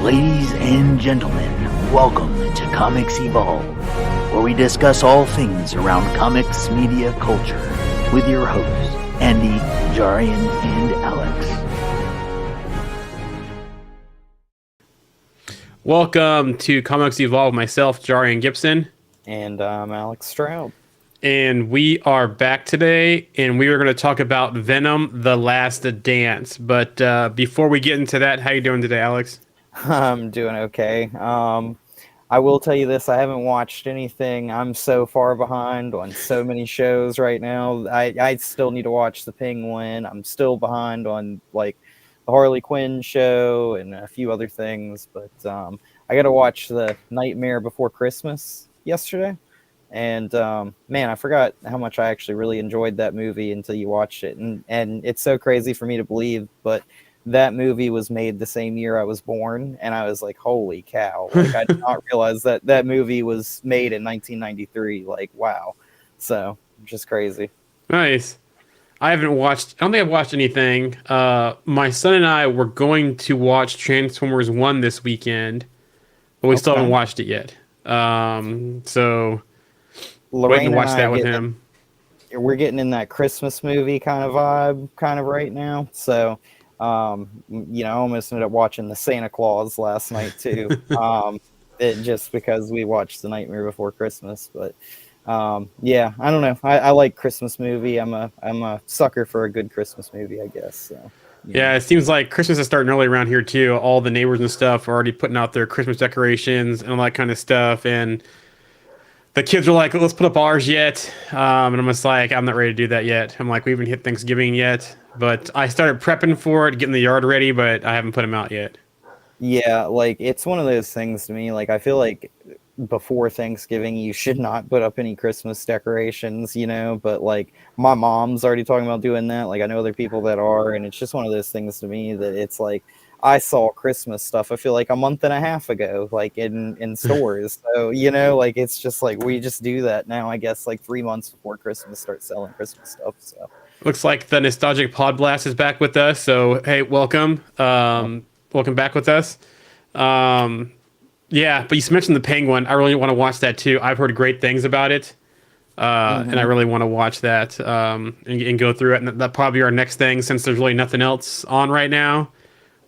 Ladies and gentlemen, welcome to Comics Evolve, where we discuss all things around comics media culture with your hosts, Andy, Jarian, and Alex. Welcome to Comics Evolve, myself, Jarian Gibson. And I'm Alex Stroud. And we are back today, and we are going to talk about Venom: The Last Dance. But before we get into that, how you doing today, Alex? I'm doing okay. I will tell you this, I haven't watched anything. I'm so far behind on so many shows right now. I still need to watch The Penguin. I'm still behind on like the Harley Quinn show and a few other things. But I got to watch The Nightmare Before Christmas yesterday. And man, I forgot how much I actually really enjoyed that movie until you watched it. And it's so crazy for me to believe, but that movie was made the same year I was born, and I was like, holy cow. Like, I did not realize that that movie was made in 1993. Like, wow. So, just crazy. Nice. I don't think I've watched anything. My son and I were going to watch Transformers 1 this weekend, but we still haven't watched it yet. So, waiting to watch that with him. We're getting in that Christmas movie kind of vibe kind of right now. So, I almost ended up watching The Santa Claus last night too. Just because we watched The Nightmare Before Christmas. But yeah, I don't know. I like Christmas movie. I'm a sucker for a good Christmas movie, I guess. So, yeah, it seems like Christmas is starting early around here too. All the neighbors and stuff are already putting out their Christmas decorations and all that kind of stuff. And the kids are like, let's put up ours yet. And I'm just like, I'm not ready to do that yet. I'm like, we haven't hit Thanksgiving yet. But I started prepping for it, getting the yard ready, but I haven't put them out yet. Yeah, like, it's one of those things to me. Like, I feel like before Thanksgiving, you should not put up any Christmas decorations, but, like, my mom's already talking about doing that. Like, I know other people that are, and it's just one of those things to me that it's like, I saw Christmas stuff, I feel like a month and a half ago, like, in stores. So, like, it's just like, we just do that now, I guess, like, 3 months before Christmas, start selling Christmas stuff, so. Looks like the nostalgic pod blast is back with us. So, hey, welcome. Welcome back with us. Yeah, but you mentioned The Penguin. I really want to watch that too. I've heard great things about it. And I really want to watch that and go through it. And that'll probably be our next thing since there's really nothing else on right now.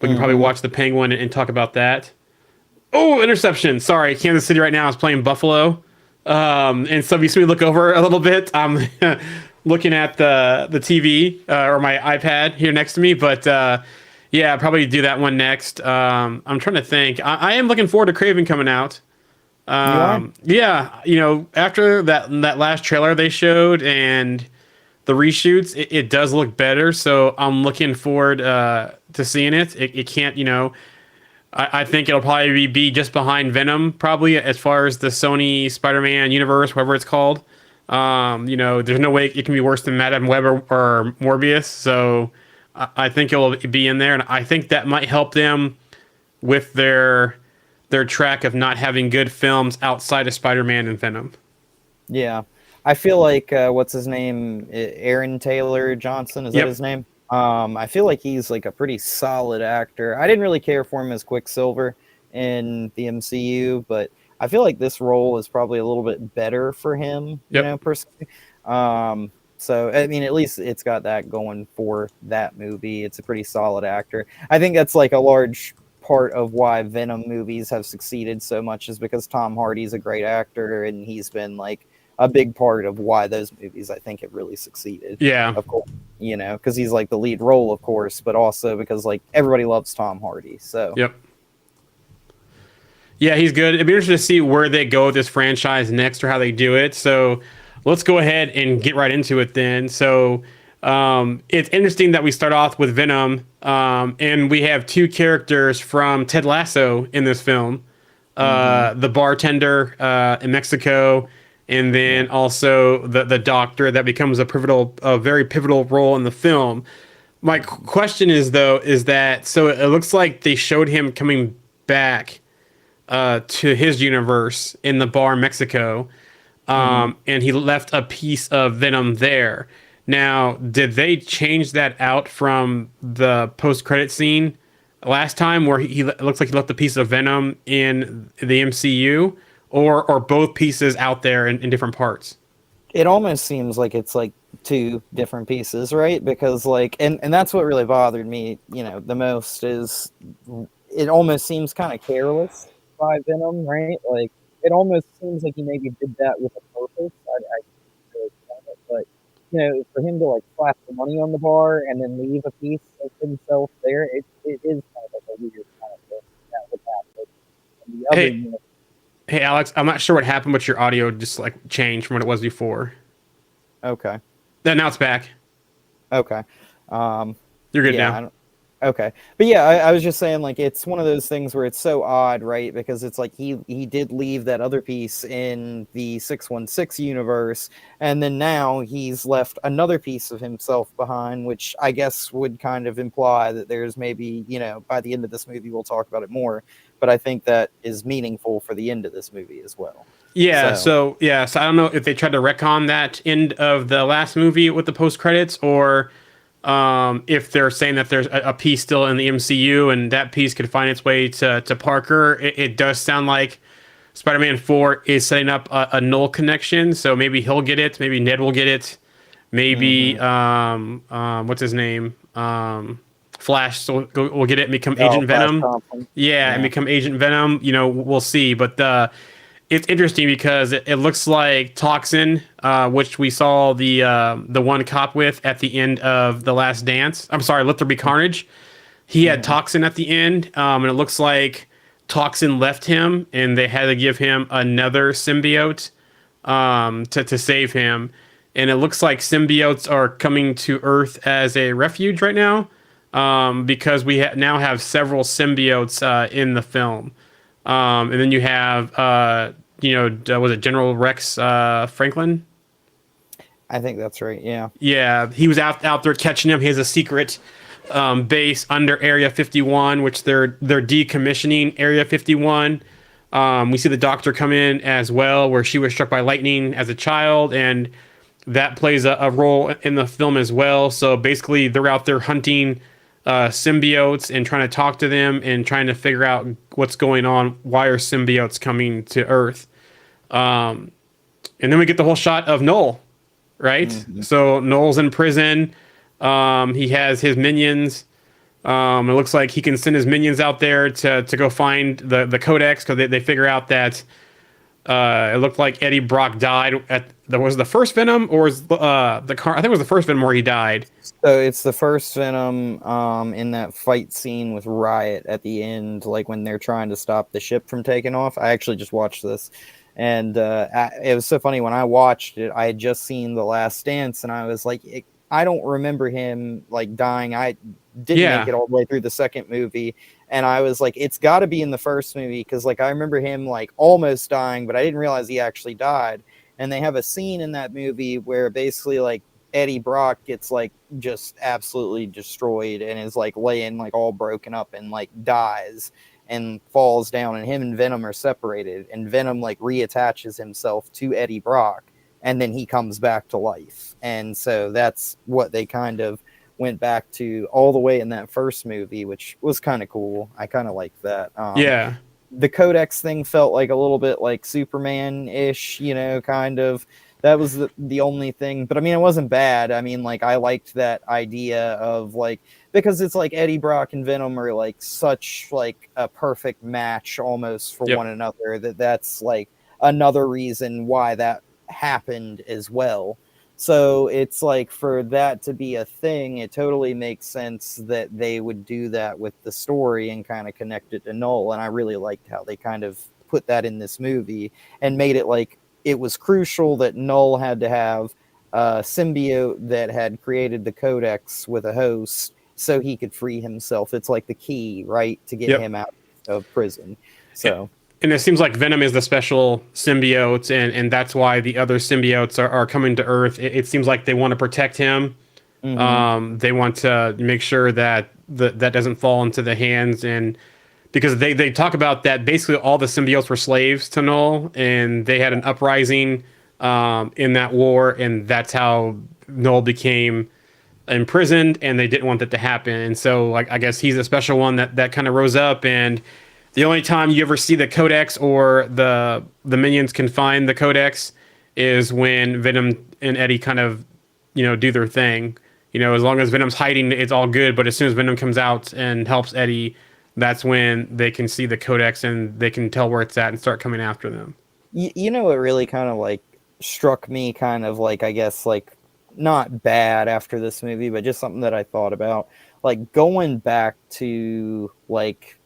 We can probably watch The Penguin and talk about that. Oh, interception. Sorry, Kansas City right now is playing Buffalo. And so if you see me look over a little bit, I'm looking at the TV or my iPad here next to me. But yeah, I'll probably do that one next. I'm trying to think. I am looking forward to Craven coming out. Yeah, after that last trailer they showed and the reshoots, it does look better. So I'm looking forward to seeing it. It can't, I think it'll probably be just behind Venom, probably, as far as the Sony Spider-Man universe, whatever it's called. There's no way it can be worse than Madame Web or Morbius. So I think it will be in there. And I think that might help them with their track of not having good films outside of Spider-Man and Venom. Yeah. I feel like, what's his name? Aaron Taylor Johnson, is that his name? I feel like he's like a pretty solid actor. I didn't really care for him as Quicksilver in the MCU, but I feel like this role is probably a little bit better for him, personally. So, I mean, at least it's got that going for that movie. It's a pretty solid actor. I think that's like a large part of why Venom movies have succeeded so much is because Tom Hardy's a great actor, and he's been like a big part of why those movies, I think, have really succeeded. Yeah. Of course, because he's like the lead role, of course, but also because like everybody loves Tom Hardy. So. Yep. Yeah, he's good. It'd be interesting to see where they go with this franchise next or how they do it. So let's go ahead and get right into it then. So it's interesting that we start off with Venom, and we have two characters from Ted Lasso in this film. The bartender in Mexico, and then also the doctor that becomes a very pivotal role in the film. My question is that so it looks like they showed him coming back to his universe in the bar in Mexico, and he left a piece of Venom there. Now, did they change that out from the post-credit scene last time, where he it looks like he left a piece of Venom in the MCU, or both pieces out there in different parts? It almost seems like it's like two different pieces, right? Because like, and that's what really bothered me, the most is it almost seems kind of careless by Venom, right? Like, it almost seems like he maybe did that with a purpose. I can't really explain it, but for him to like slap the money on the bar and then leave a piece of himself there, it is kind of like a weird kind of thing that would happen. And the other, Hey, hey, Alex, I'm not sure what happened, but your audio just like changed from what it was before. okay, Then now it's back. okay, um, You're good yeah, now. I don't, okay, but yeah, I was just saying like it's one of those things where it's so odd, right? Because it's like he did leave that other piece in the 616 universe, and then now he's left another piece of himself behind, which I guess would kind of imply that there's maybe by the end of this movie we'll talk about it more, but I think that is meaningful for the end of this movie as well. Yeah, So so I don't know if they tried to retcon that end of the last movie with the post credits, or if they're saying that there's a piece still in the MCU and that piece could find its way to Parker. It does sound like Spider-Man 4 is setting up a null connection, so maybe he'll get it, maybe Ned will get it, maybe mhm. what's his name, Flash, so will get it and become Oh, Agent Flash Venom. Thompson. Yeah, and Yeah. become Agent Venom. We'll see, but it's interesting because it looks like Toxin, which we saw the one cop with at the end of The Last Dance. I'm sorry, Let There Be Carnage. He had Mhm. Toxin at the end, and it looks like Toxin left him, and they had to give him another symbiote to save him. And it looks like symbiotes are coming to Earth as a refuge right now, because we now have several symbiotes in the film. And then you have, was it General Rex Franklin? I think that's right. Yeah. Yeah, he was out there catching him. He has a secret base under Area 51, which they're decommissioning Area 51. We see the Doctor come in as well, where she was struck by lightning as a child, and that plays a role in the film as well. So basically, they're out there hunting symbiotes and trying to talk to them and trying to figure out what's going on. Why are symbiotes coming to Earth? And then we get the whole shot of Null, right? Mhm. So Null's in prison. He has his minions. It looks like he can send his minions out there to go find the Codex, because they figure out that it looked like Eddie Brock died at was the first Venom, or was the car? I think it was the first Venom where he died. So it's the first Venom in that fight scene with Riot at the end, like when they're trying to stop the ship from taking off. I actually just watched this, and it was so funny when I watched it. I had just seen The Last Dance, and I was like, I don't remember him like dying. I didn't make Yeah, it all the way through the second movie, and I was like, it's got to be in the first movie because like I remember him like almost dying, but I didn't realize he actually died. And they have a scene in that movie where basically like Eddie Brock gets like just absolutely destroyed and is like laying like all broken up and like dies and falls down, and him and Venom are separated, and Venom like reattaches himself to Eddie Brock, and then he comes back to life. And so that's what they kind of went back to all the way in that first movie, which was kind of cool. I kind of like that. yeah, The Codex thing felt like a little bit like Superman-ish, kind of. That was the only thing. But I mean, it wasn't bad. I mean, like, I liked that idea of like, because it's like Eddie Brock and Venom are like such like a perfect match almost for yep, one another, that's like another reason why that happened as well. So it's like for that to be a thing, it totally makes sense that they would do that with the story and kind of connect it to Null. And I really liked how they kind of put that in this movie and made it like it was crucial that Null had to have a symbiote that had created the Codex with a host so he could free himself. It's like the key, right, to get yep. him out of prison. So, And it seems like Venom is the special symbiote, and that's why the other symbiotes are coming to Earth. It seems like they want to protect him. mhm. They want to make sure that that doesn't fall into the hands, and because they talk about that basically all the symbiotes were slaves to Null, and they had an uprising in that war, and that's how Null became imprisoned, and they didn't want that to happen. And so, like, I guess he's a special one that kind of rose up. And the only time you ever see the Codex or the minions can find the Codex is when Venom and Eddie kind of, do their thing. As long as Venom's hiding, it's all good. But as soon as Venom comes out and helps Eddie, that's when they can see the Codex and they can tell where it's at and start coming after them. You know what really kind of like struck me, kind of like, I guess, like, not bad after this movie, but just something that I thought about, like going back to like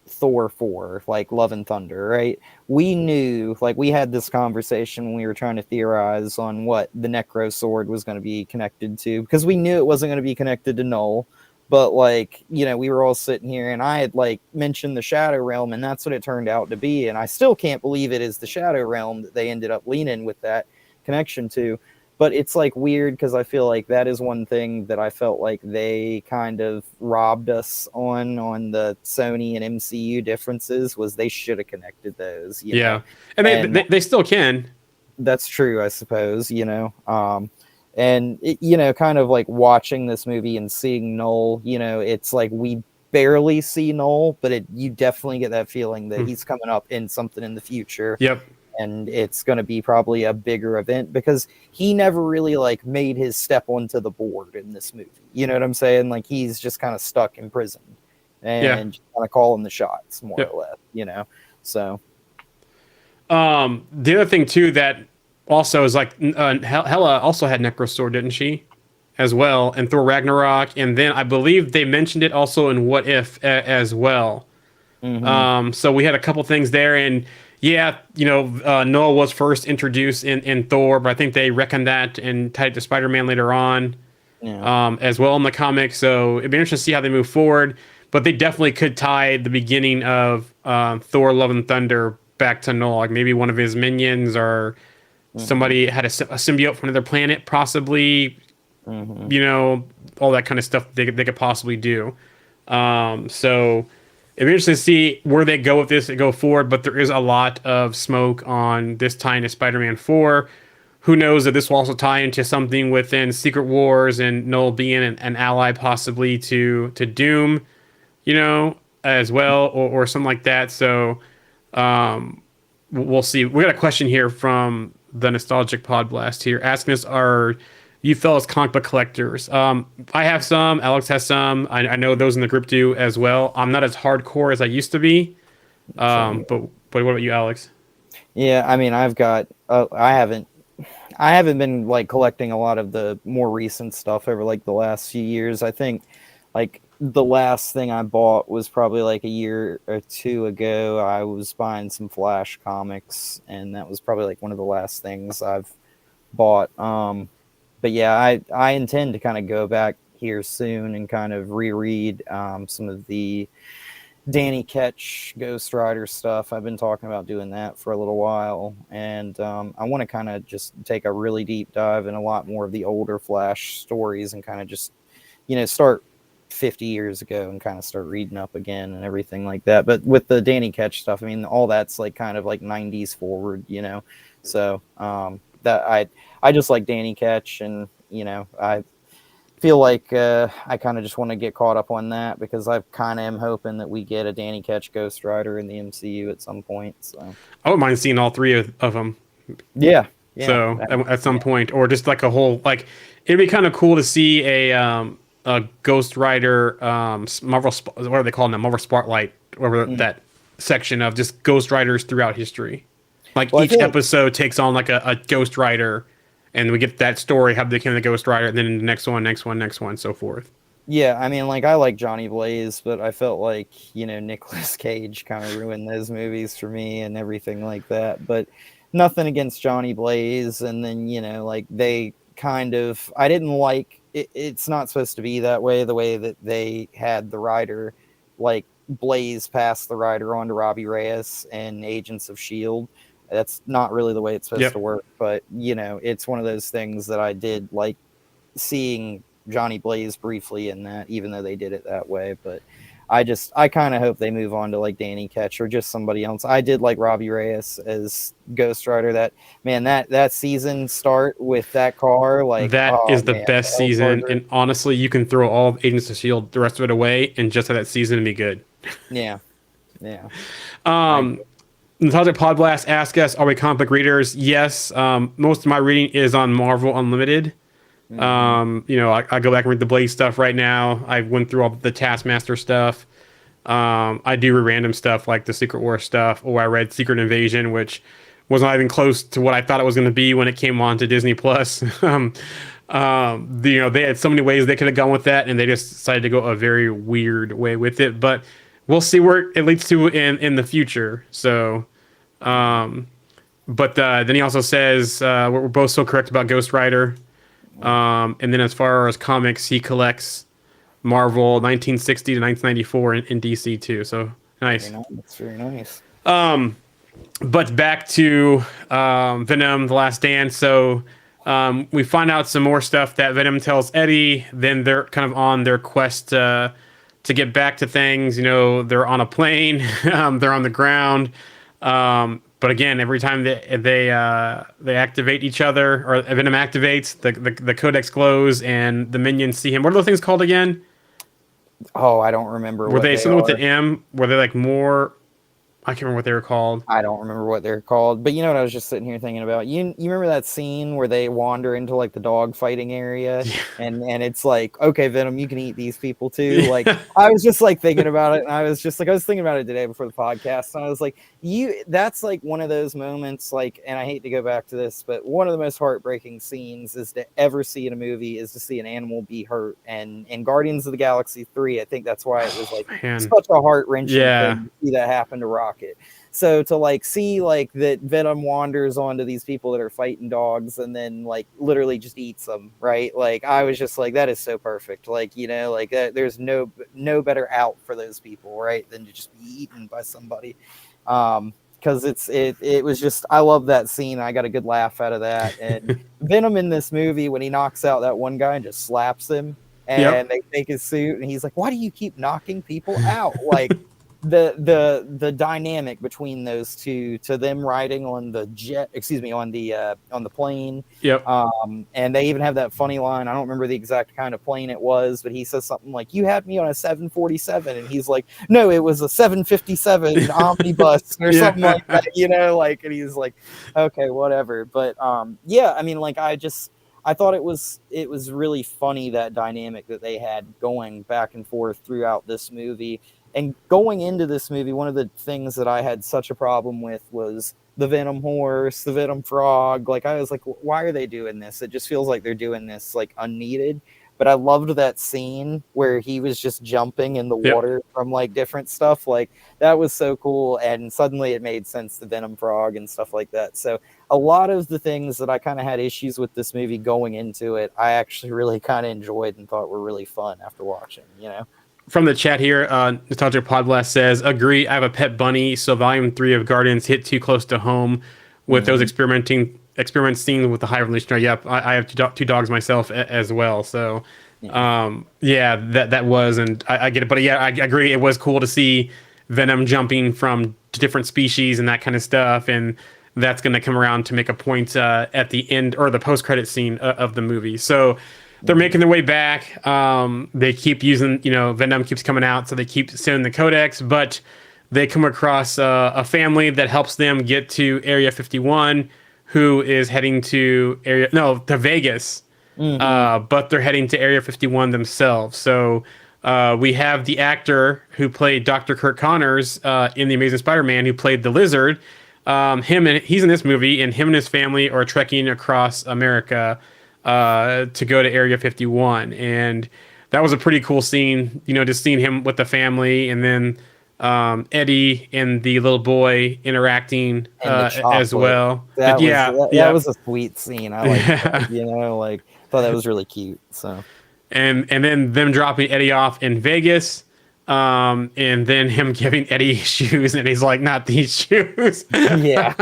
Thor 4, like Love and Thunder, right? We knew, like, we had this conversation when we were trying to theorize on what the Necro Sword was going to be connected to, because we knew it wasn't going to be connected to Null. But, like, we were all sitting here, and I had, like, mentioned the Shadow Realm, and that's what it turned out to be. And I still can't believe it is the Shadow Realm that they ended up leaning with that connection to. But it's, like, weird, because I feel like that is one thing that I felt like they kind of robbed us on the Sony and MCU differences, was they should have connected those. You know? And they still can. That's true, I suppose, and it, kind of like watching this movie and seeing Null, it's like we barely see Null, but you definitely get that feeling that he's coming up in something in the future. Yep. And it's going to be probably a bigger event, because he never really like made his step onto the board in this movie. You know what I'm saying? Like, he's just kind of stuck in prison and just kind of calling the shots, more or less, so. The other thing too that also is like, Hela also had Necro Sword, didn't she? As well, and Thor Ragnarok, and then I believe they mentioned it also in What If as well. So we had a couple things there, and Noah was first introduced in Thor, but I think they reckoned that and tied it to Spider-Man later on, as well in the comics. So it'd be interesting to see how they move forward. But they definitely could tie the beginning of Thor: Love and Thunder back to Null, like maybe one of his minions or somebody had a symbiote from another planet, possibly. All that kind of stuff they could possibly do. So it'd be interesting to see where they go with this and go forward. But there is a lot of smoke on this tie into Spider-Man 4. Who knows if this will also tie into something within Secret Wars and Null being an ally possibly to Doom, as well, or something like that. So we'll see. We got a question here from the Nostalgic Pod Blast here asking us, are you fellas comic book collectors? I have some. Alex has some. I know those in the group do as well. I'm not as hardcore as I used to be. But what about you, Alex? Yeah, I mean, I've got. I haven't been like collecting a lot of the more recent stuff over like the last few years. I think like the last thing I bought was probably like a year or two ago. I was buying some Flash comics, and that was probably like one of the last things I've bought. But yeah, I intend to kind of go back here soon and kind of reread some of the Danny Ketch Ghost Rider stuff. I've been talking about doing that for a little while, and I want to kind of just take a really deep dive in a lot more of the older Flash stories and kind of just, start 50 years ago and kind of start reading up again and everything like that. But with the Danny Ketch stuff, I mean, all that's like kind of like 90s forward, so that I just like Danny Ketch, and I feel like I kind of just want to get caught up on that, because I kind of am hoping that we get a Danny Ketch Ghost Rider in the MCU at some point. So I wouldn't mind seeing all three of them. Yeah. So at some point, or just like a whole, like, it'd be kind of cool to see a Ghost Rider Marvel, what are they calling that? Marvel Spotlight, whatever that section of just Ghost Riders throughout history. Like, each episode takes on like a Ghost Rider, and we get that story, how they became the Ghost Rider, and then the next one, so forth. Yeah, I mean, like, I like Johnny Blaze, but I felt like, Nicolas Cage kind of ruined those movies for me and everything like that. But nothing against Johnny Blaze. And then, like, they kind of, I didn't like, it's not supposed to be that way, the way that they had the Rider, like, Blaze pass the Rider on to Robbie Reyes and Agents of S.H.I.E.L.D. That's not really the way it's supposed to work. But, it's one of those things that I did like seeing Johnny Blaze briefly in that, even though they did it that way. But I kind of hope they move on to like Danny Ketch or just somebody else. I did like Robbie Reyes as Ghost Rider. That season start with that car, like, That oh is the man, best L. season, Parker. and honestly, you can throw all of Agents of Shield, the rest of it away, and just have that season and be good. Yeah, yeah. I Um, Nostalgic Podblast asked us, "Are we comic book readers?" Yes. Most of my reading is on Marvel Unlimited. mhm. I go back and read the Blade stuff right now. I went through all the Taskmaster stuff. I do read random stuff like the Secret War stuff, or I read Secret Invasion, which was not even close to what I thought it was going to be when it came on to Disney Plus. They had so many ways they could have gone with that, and they just decided to go a very weird way with it. But we'll see where it leads to in the future. So, but then he also says we're both so correct about Ghost Rider. And then as far as comics, he collects Marvel 1960 to 1994 in DC too. So nice. Very nice. That's very nice. But back to Venom: The Last Dance. So we find out some more stuff that Venom tells Eddie. Then they're kind of on their quest to get back to things. They're on a plane. They're on the ground. But again, every time they activate each other, or Venom activates, the codex glows and the minions see him. What are those things called again? Oh, I don't remember. Were what they they something with are. an M? Were they like more? I can't remember what they were called. I don't remember what they're called, but you know what I was just sitting here thinking about? You remember that scene where they wander into like the dog fighting area, and it's like, okay, Venom, you can eat these people too. Like, I was just like thinking about it, and I was thinking about it today before the podcast, and I was like, that's like one of those moments, like, and I hate to go back to this, but one of the most heartbreaking scenes is to ever see in a movie is to see an animal be hurt, and in Guardians of the Galaxy 3, I think that's why it was like Man. such a heart-wrenching Yeah. thing to see that happen to Rocket. So to like see like that Venom wanders onto these people that are fighting dogs and then like literally just eats them, right? Like I was just like, that is so perfect. Like, like there's no better out for those people, right, than to just be eaten by somebody. Because it was just, I love that scene. I got a good laugh out of that. And Venom in this movie, when he knocks out that one guy and just slaps him, and they take his suit, and he's like, "Why do you keep knocking people out?" Like the dynamic between those two, to them riding on the on the plane. Yep. And they even have that funny line. I don't remember the exact kind of plane it was, but he says something like, "You had me on a 747," and he's like, "No, it was a 757 omnibus," or something like that, like, and he's like, "Okay, whatever." But yeah, I mean, like, I thought it was really funny, that dynamic that they had going back and forth throughout this movie. And going into this movie, one of the things that I had such a problem with was the Venom horse, the Venom frog. Like, I was like, why are they doing this? It just feels like they're doing this like unneeded. But I loved that scene where he was just jumping in the water from like different stuff. Like, that was so cool. And suddenly it made sense, the Venom frog and stuff like that. So a lot of the things that I kind of had issues with this movie going into it, I actually really kind of enjoyed and thought were really fun after watching, From the chat here, Nostalgic Podblast says, "Agree. I have a pet bunny, so Volume 3 of Guardians hit too close to home with those experiment scenes with the high evolutionary." Yep, I have two dogs myself as well. So, that was, and I get it. But yeah, I agree. It was cool to see Venom jumping from different species and that kind of stuff, and that's going to come around to make a point at the end or the post-credit scene of the movie. So they're making their way back. They keep using, Venom keeps coming out, so they keep sending the codex, but they come across a family that helps them get to Area 51, who is heading to Vegas, but they're heading to Area 51 themselves. So we have the actor who played Dr. Kirk Connors in The Amazing Spider-Man, who played the Lizard. He's in this movie, and him and his family are trekking across America to go to Area 51, and that was a pretty cool scene. Just seeing him with the family, and then Eddie and the little boy interacting as well. That was a sweet scene. I like that, like, thought that was really cute. So, and then them dropping Eddie off in Vegas. And then him giving Eddie shoes, and he's like, "Not these shoes." Yeah.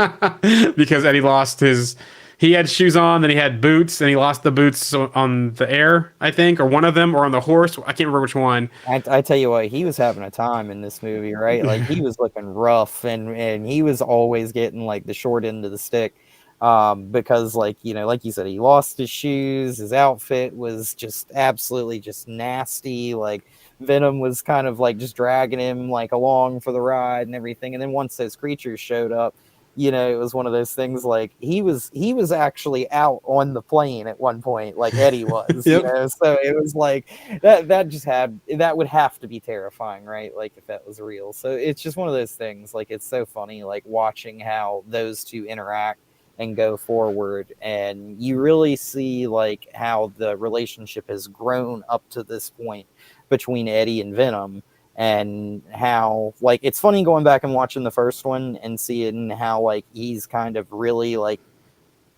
Because Eddie lost his he had shoes on, then he had boots, and he lost the boots on the air, I think, or one of them, or on the horse. I can't remember which one. I tell you what, he was having a time in this movie, right? Like he was looking rough, and he was always getting like the short end of the stick, because like like you said, he lost his shoes. His outfit was just absolutely just nasty. Like Venom was kind of like just dragging him like along for the ride and everything. And then once those creatures showed up, it was one of those things like he was actually out on the plane at one point, like Eddie was, Yep. So it was like that would have to be terrifying, right? Like if that was real. So it's just one of those things, like it's so funny, like watching how those two interact and go forward, and you really see like how the relationship has grown up to this point between Eddie and Venom. And how like it's funny going back and watching the first one and seeing how like he's kind of really like,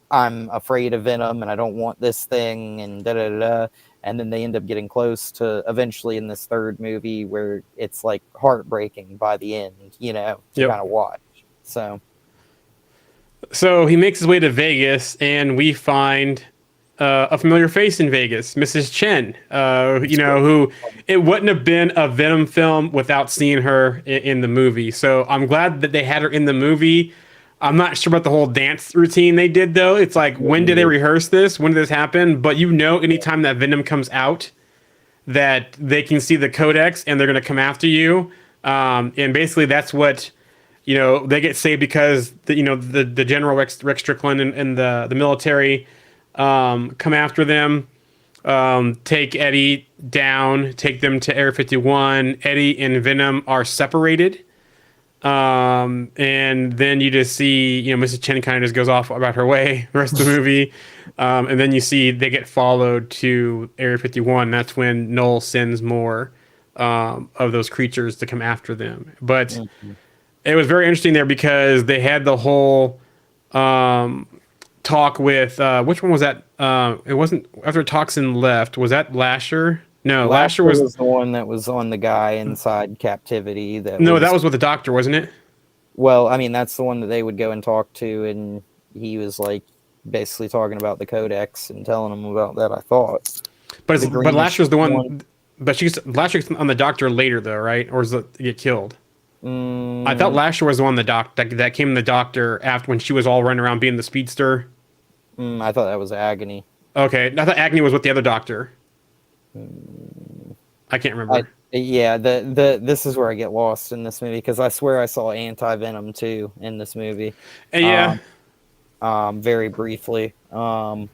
I'm afraid of Venom and I don't want this thing and da da da. And then they end up getting close to eventually in this third movie where it's like heartbreaking by the end, to kind of watch. So he makes his way to Vegas, and we find a familiar face in Vegas, Mrs. Chen. Who it wouldn't have been a Venom film without seeing her in the movie. So I'm glad that they had her in the movie. I'm not sure about the whole dance routine they did, though. It's like, when did they rehearse this? When did this happen? But anytime that Venom comes out, that they can see the codex and they're going to come after you. And basically that's what, they get saved because the General Rex Strickland and the military come after them, take Eddie down, take them to Area 51. Eddie and Venom are separated. And then you just see, Mrs. Chen kind of just goes off about her way the rest of the movie. And then you see they get followed to Area 51. That's when Noel sends more of those creatures to come after them. But it was very interesting there because they had the whole talk with which one was that? It wasn't after Toxin left. Was that Lasher? No, Lasher was the one that was on the guy inside captivity. That was with the doctor, wasn't it? Well, I mean, that's the one that they would go and talk to, and he was like basically talking about the codex and telling them about that. I thought, but Lasher's the one. But Lasher's on the doctor later, though, right? Or is it get killed? I thought Lasher was the one that came the doctor after when she was all running around being the speedster. I thought that was Agony. Okay, I thought Agony was with the other doctor. I can't remember. This is where I get lost in this movie because I swear I saw Anti-Venom too in this movie. Very briefly. So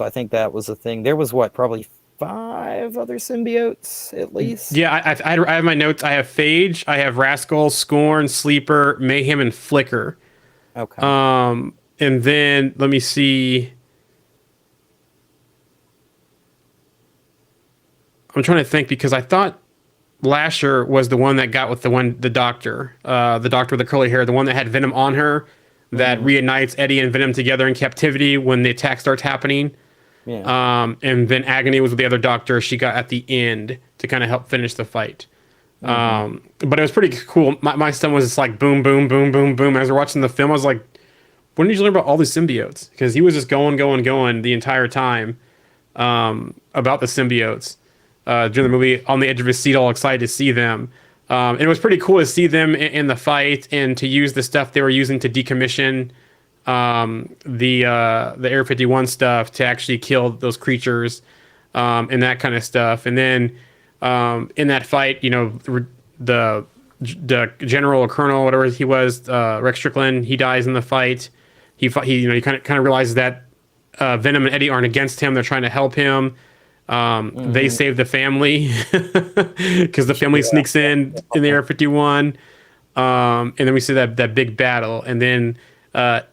I think that was a thing. There was probably 5 other symbiotes at least. Yeah, I have my notes. I have Phage, I have Rascal, Scorn, Sleeper, Mayhem, and Flicker. Okay. And then let me see. I'm trying to think because I thought Lasher was the one that got with the doctor with the curly hair, the one that had Venom on her, that reunites Eddie and Venom together in captivity when the attack starts happening. Yeah. And then Agony was with the other doctor she got at the end to kind of help finish the fight. But it was pretty cool. My son was just like boom, boom, boom, boom, boom. As we're watching the film, I was like, when did you learn about all these symbiotes? Because he was just going the entire time about the symbiotes during the movie, on the edge of his seat, all excited to see them. And it was pretty cool to see them in the fight and to use the stuff they were using to decommission the Area 51 stuff to actually kill those creatures and that kind of stuff. And then in that fight, the general or colonel, whatever he was, Rex Strickland, he dies in the fight. He kind of realizes that Venom and Eddie aren't against him; they're trying to help him. They save the family because the family sneaks in the Area 51, and then we see that big battle, and then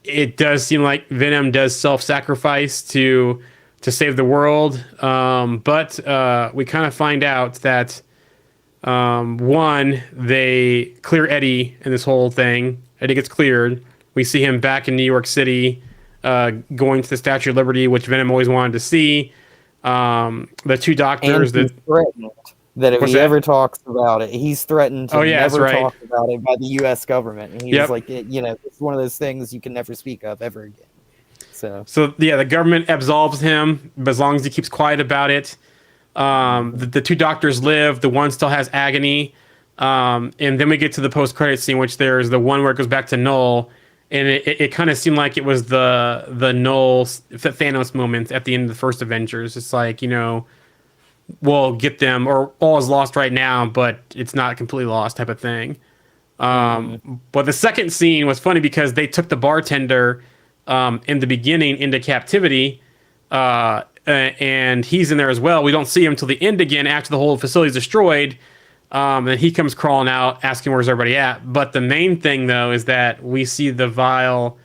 it does seem like Venom does self-sacrifice to save the world, but we kind of find out that one, they clear Eddie in this whole thing. Eddie gets cleared. We see him back in New York City, going to the Statue of Liberty, which Venom always wanted to see. The 2 doctors that threatened that if he ever talks about it, he's threatened to never talk about it by the U.S. government. And he's like, it's one of those things you can never speak of ever again. So yeah, the government absolves him, but as long as he keeps quiet about it. The two doctors live. The one still has agony. And then we get to the post-credit scene, which there's the one where it goes back to Null, and it kind of seemed like it was the Null Thanos moment at the end of the first Avengers. It's like, we'll get them, or all is lost right now, but it's not completely lost type of thing. But the second scene was funny because they took the bartender in the beginning into captivity, and he's in there as well. We don't see him till the end again after the whole facility is destroyed. And he comes crawling out asking where's everybody at. But the main thing, though, is that we see the vial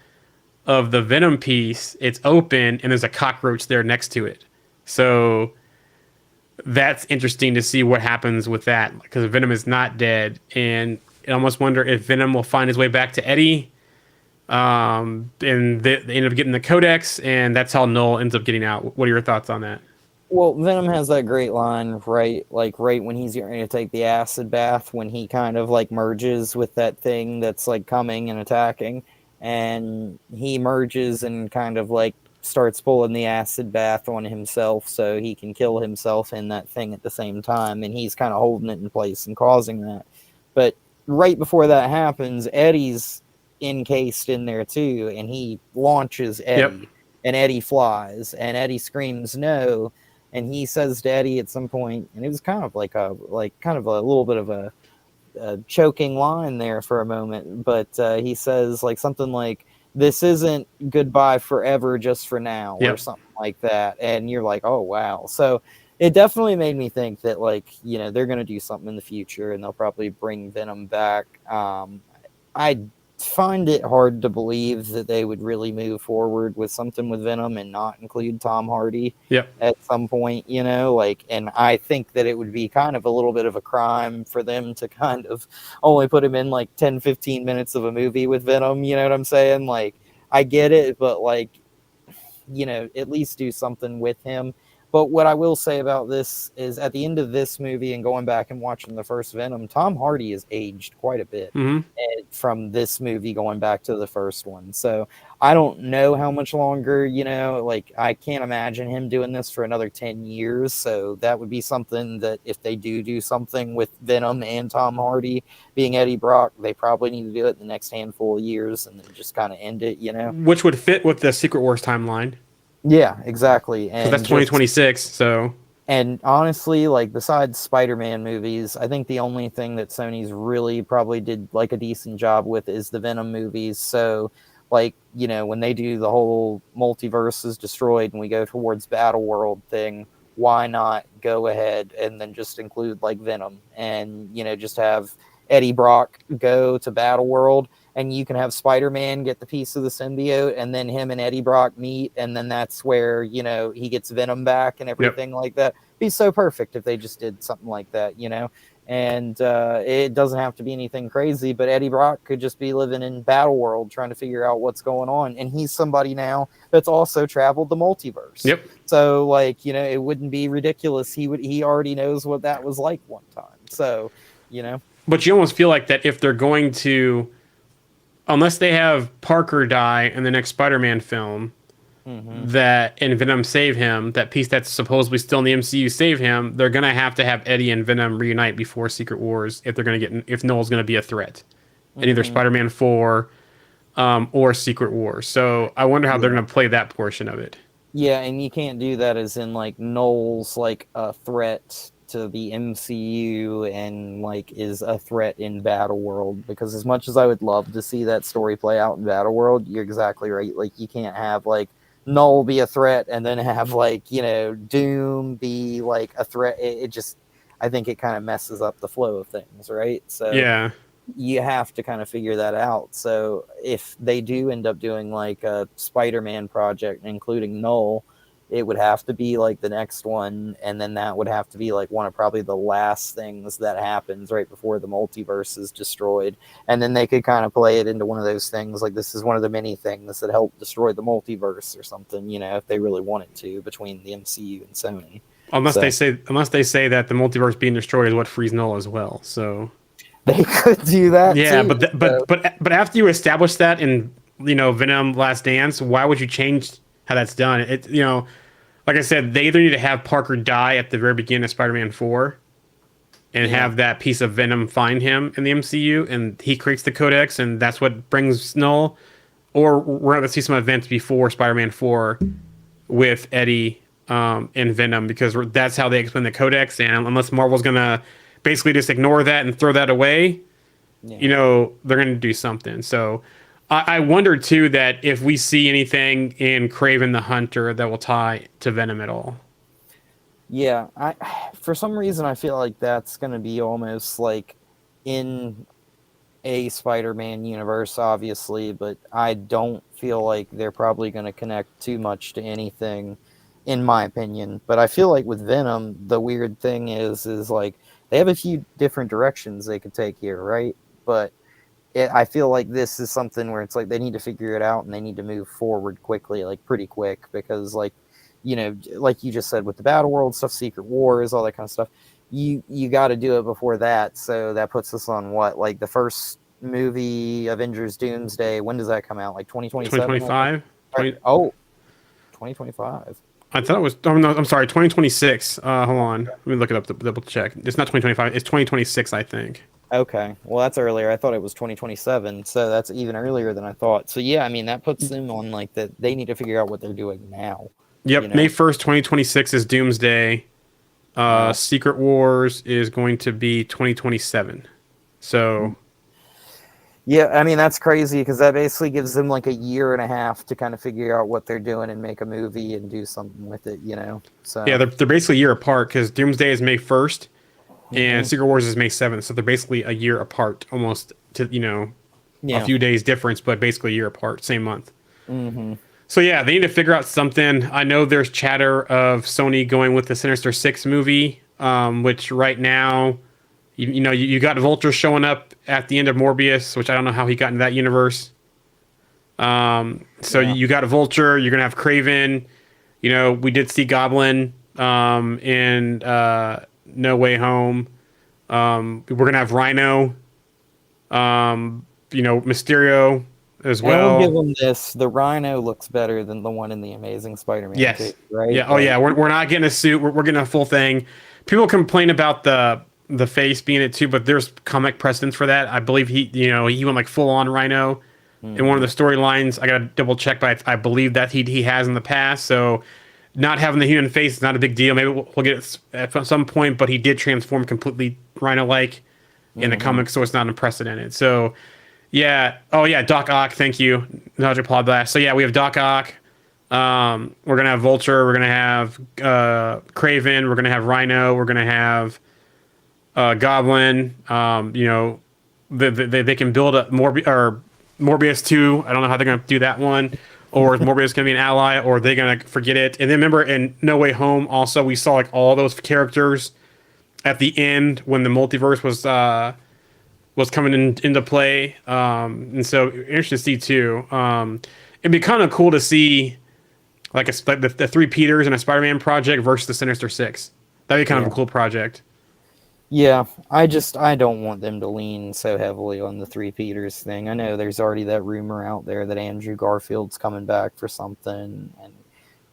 of the Venom piece. It's open, and there's a cockroach there next to it. So that's interesting to see what happens with that, because Venom is not dead. And I almost wonder if Venom will find his way back to Eddie. And they end up getting the Codex, and that's how Null ends up getting out. What are your thoughts on that? Well, Venom has that great line, right? Like right when he's getting ready to take the acid bath, when he kind of like merges with that thing that's like coming and attacking, and he merges and kind of like starts pulling the acid bath on himself so he can kill himself in that thing at the same time, and he's kind of holding it in place and causing that. But right before that happens, Eddie's encased in there too, and he launches Eddie. Yep. And Eddie flies, and Eddie screams no, and he says to Eddie at some point, and it was kind of like a little bit of a choking line there for a moment, but he says like something like, "This isn't goodbye forever, just for now," or something like that. And you're like, oh wow. So it definitely made me think that like, they're going to do something in the future, and they'll probably bring Venom back. I find it hard to believe that they would really move forward with something with Venom and not include Tom Hardy at some point, and I think that it would be kind of a little bit of a crime for them to kind of only put him in like 10-15 minutes of a movie with Venom. You know what I'm saying? Like, I get it, but like, at least do something with him. But what I will say about this is, at the end of this movie and going back and watching the first Venom, Tom Hardy has aged quite a bit from this movie going back to the first one. So I don't know how much longer, like I can't imagine him doing this for another 10 years. So that would be something that if they do something with Venom and Tom Hardy being Eddie Brock, they probably need to do it the next handful of years and then just kind of end it, Which would fit with the Secret Wars timeline. Yeah, exactly. And that's 2026, so. And honestly, like, besides Spider-Man movies, I think the only thing that Sony's really probably did, like, a decent job with is the Venom movies. So, like, when they do the whole multiverse is destroyed and we go towards Battleworld thing, why not go ahead and then just include, like, Venom and, just have Eddie Brock go to Battleworld, and you can have Spider-Man get the piece of the symbiote, and then him and Eddie Brock meet, and then that's where, he gets Venom back and everything like that. It'd be so perfect if they just did something like that, And it doesn't have to be anything crazy, but Eddie Brock could just be living in Battleworld trying to figure out what's going on. And he's somebody now that's also traveled the multiverse. Yep. So, like, it wouldn't be ridiculous. He already knows what that was like one time. So, But you almost feel like that if they're going to, unless they have Parker die in the next Spider-Man film, that and Venom save him, that piece that's supposedly still in the MCU save him, they're gonna have to have Eddie and Venom reunite before Secret Wars if they're gonna if Noel's gonna be a threat in either Spider-Man 4 or Secret Wars. So I wonder how they're gonna play that portion of it. Yeah, and you can't do that as in like Noel's like a threat to the MCU and like is a threat in Battleworld, because as much as I would love to see that story play out in Battleworld, you're exactly right. Like, you can't have like Null be a threat and then have like, Doom be like a threat. It just, I think it kind of messes up the flow of things, right? So yeah, you have to kind of figure that out. So if they do end up doing like a Spider-Man project including Null, it would have to be like the next one, and then that would have to be like one of probably the last things that happens right before the multiverse is destroyed. And then they could kind of play it into one of those things, like this is one of the many things that help destroy the multiverse or something, if they really wanted to, between the MCU and Sony. Unless they say that the multiverse being destroyed is what frees Null as well. So they could do that. Yeah, too, but after you establish that in Venom Last Dance, why would you change how that's done. It like I said, they either need to have Parker die at the very beginning of Spider-Man 4 and Yeah. have that piece of Venom find him in the MCU, and he creates the Codex, and that's what brings Null, or we're going to see some events before Spider-Man 4 with Eddie and Venom, because that's how they explain the Codex, and unless Marvel's going to basically just ignore that and throw that away, they're going to do something. So I wonder too that if we see anything in Kraven the Hunter that will tie to Venom at all. Yeah, for some reason I feel like that's going to be almost like in a Spider-Man universe, obviously, but I don't feel like they're probably going to connect too much to anything, in my opinion. But I feel like with Venom, the weird thing is like they have a few different directions they could take here, right? But I feel like this is something where it's like they need to figure it out and they need to move forward quickly, like pretty quick, because like, like you just said with the Battle World stuff, Secret Wars, all that kind of stuff, you got to do it before that. So that puts us on what, like the first movie, Avengers Doomsday, when does that come out? Like 2027? 2025? Oh, 2025. I thought it was. Oh, no, I'm sorry, 2026. Hold on, let me look it up to double check. It's not 2025. It's 2026, I think. Okay, well that's earlier. I thought it was 2027, so that's even earlier than I thought. So yeah, I mean that puts them on like that. They need to figure out what they're doing now. Yep, May 1st, 2026 is Doomsday. Secret Wars is going to be 2027. So yeah, I mean that's crazy because that basically gives them like a year and a half to kind of figure out what they're doing and make a movie and do something with it, So yeah, they're basically a year apart because Doomsday is May 1st and Secret Wars is May 7th. So they're basically a year apart, almost to a few days difference, but basically a year apart, same month. So yeah, they need to figure out something. I know there's chatter of Sony going with the Sinister Six movie, which right now, you got Vulture showing up at the end of Morbius, which I don't know how he got into that universe. You got a Vulture. You're gonna have Kraven. We did see Goblin in No Way Home. We're gonna have Rhino. Mysterio as well. I'll give them this. The Rhino looks better than the one in the Amazing Spider-Man. Yes. Right? Yeah. Oh, yeah. We're not getting a suit. We're getting a full thing. People complain about the face being it too, but there's comic precedence for that. I believe he went like full on Rhino in one of the storylines. I gotta double check, but I believe that he has in the past. So not having the human face is not a big deal. Maybe we'll get it at some point, but he did transform completely Rhino-like in the comics, so it's not unprecedented. So. Yeah. Oh, yeah. Doc Ock. Thank you. Dodger Plot Blast. So, yeah, we have Doc Ock. We're going to have Vulture. We're going to have Kraven. We're going to have Rhino. We're going to have Goblin. They can build a Morbius 2. I don't know how they're going to do that one. Or is Morbius going to be an ally? Or are they going to forget it? And then remember, in No Way Home, also, we saw like all those characters at the end when the multiverse was coming into play, and so interesting to see too. It'd be kind of cool to see like the three Peters in a Spider-Man project versus the Sinister Six. That'd be kind of a cool project. Yeah, I don't want them to lean so heavily on the three Peters thing. I know there's already that rumor out there that Andrew Garfield's coming back for something and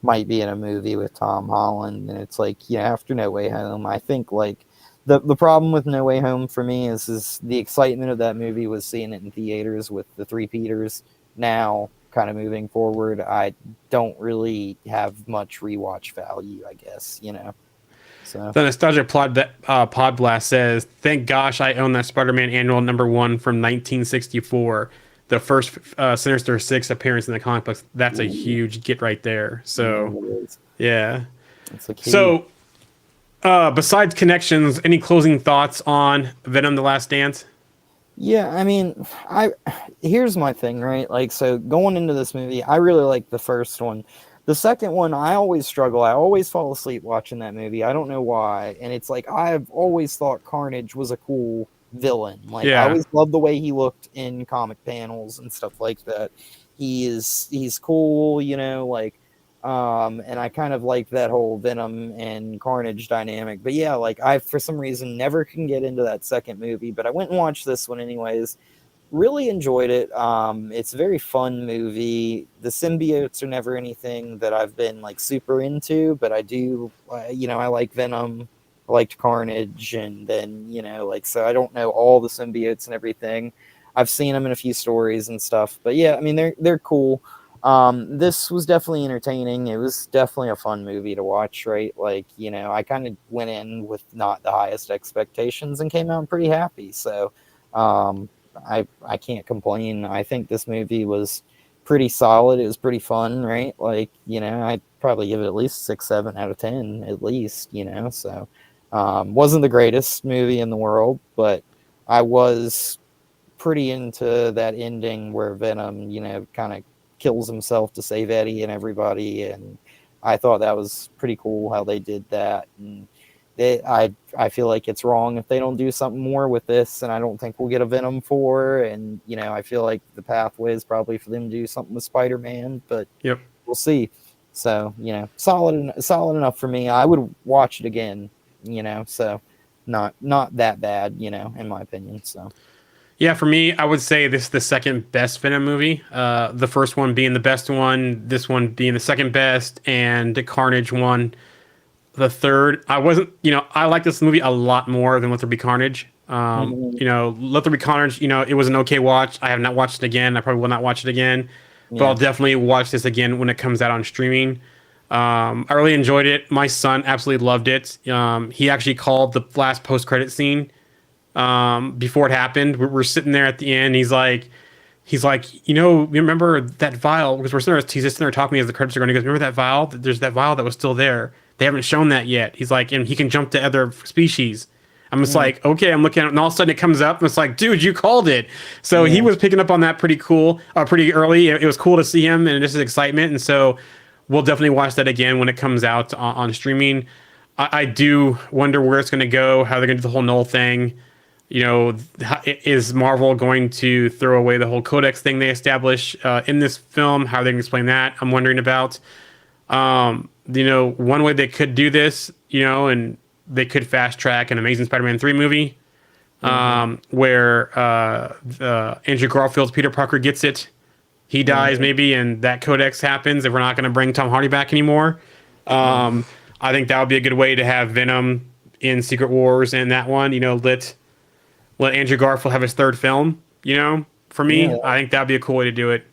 might be in a movie with Tom Holland, and it's like after No Way Home, I think like. The problem with No Way Home for me is the excitement of that movie was seeing it in theaters with the three Peters. Now, kind of moving forward, I don't really have much rewatch value, I guess, So The Nostalgic Pod Blast says, "Thank gosh I own that Spider-Man Annual #1 from 1964, the first Sinister Six appearance in the comic books. That's a huge get right there." So, yeah. So. Besides connections, any closing thoughts on Venom: The Last Dance? Yeah, I mean, here's my thing, right? Like, so going into this movie, I really like the first one. The second one, I always struggle. I always fall asleep watching that movie. I don't know why. And it's like I've always thought Carnage was a cool villain. Like, I always loved the way he looked in comic panels and stuff like that. He's cool, like. And I kind of like that whole Venom and Carnage dynamic. But yeah, like I, for some reason, never can get into that second movie. But I went and watched this one anyways. Really enjoyed it. It's a very fun movie. The symbiotes are never anything that I've been like super into, but I do, I like Venom, I liked Carnage, and then like so I don't know all the symbiotes and everything. I've seen them in a few stories and stuff, but yeah, I mean they're cool. This was definitely entertaining. It was definitely a fun movie to watch, right? Like I kind of went in with not the highest expectations and came out pretty happy. So. Um, I can't complain. I think this movie was pretty solid. It was pretty fun, right? Like, I'd probably give it at least 6, 7 out of 10, at least, So, wasn't the greatest movie in the world, but I was pretty into that ending where Venom, kind of kills himself to save Eddie and everybody. And I thought that was pretty cool how they did that. And I feel like it's wrong if they don't do something more with this, and I don't think we'll get a Venom 4. And I feel like the pathway is probably for them to do something with Spider-Man, but Yep. we'll see. So solid enough for me. I would watch it again. So not that bad. In my opinion. So. Yeah, for me, I would say this is the second best Venom movie. The first one being the best one, this one being the second best, and the Carnage one the third. I like this movie a lot more than Let There Be Carnage. Mhm. Let There Be Carnage, it was an okay watch. I have not watched it again. I probably will not watch it again, but I'll Yeah. definitely watch this again when it comes out on streaming. I really enjoyed it. My son absolutely loved it. He actually called the last post-credit scene before it happened. We're sitting there at the end. He's like, you remember that vial? Because he's just sitting there talking to me as the credits are going. He goes, remember that vial? There's that vial that was still there. They haven't shown that yet. He's like, and he can jump to other species. I'm just Mm. like, okay, I'm looking at it, and all of a sudden it comes up, and it's like, dude, you called it. So he Yeah. was picking up on that pretty early. It was cool to see him and just his excitement. And so we'll definitely watch that again when it comes out on streaming. I do wonder where it's going to go, how they're going to do the whole null thing. Is Marvel going to throw away the whole codex thing they establish in this film? How they can explain that? I'm wondering about. One way they could do this, and they could fast track an Amazing Spider-Man 3 movie, Mhm. where Andrew Garfield's Peter Parker gets it. He dies Mhm. maybe, and that codex happens if we're not going to bring Tom Hardy back anymore. Mhm. I think that would be a good way to have Venom in Secret Wars and that one. Let Andrew Garfield have his third film. For me, Yeah. I think that'd be a cool way to do it.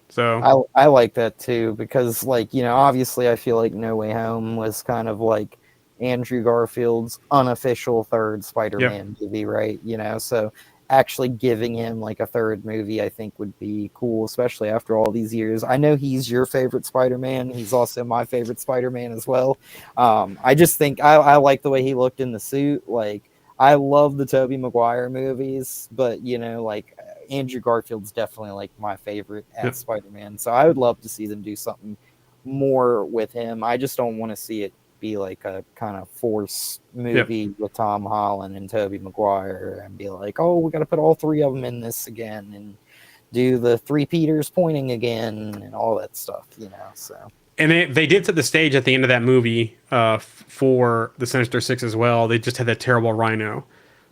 So I like that too because like obviously I feel like No Way Home was kind of like Andrew Garfield's unofficial third yeah, Spider-Man movie, right? So actually giving him like a third movie I think would be cool, especially after all these years. I know he's your favorite Spider-Man. He's also my favorite Spider-Man as well. I just think I like the way he looked in the suit. Like I love the Tobey Maguire movies, but like Andrew Garfield's definitely like my favorite yeah, as Spider-Man. So I would love to see them do something more with him. I just don't want to see it be like a kind of force yeah. movie with Tom Holland and Tobey Maguire and be like, oh, we got to put all three of them in this again and do the three Peters pointing again and all that stuff, So And they did set the stage at the end of that movie for the Sinister Six as well. They just had that terrible Rhino.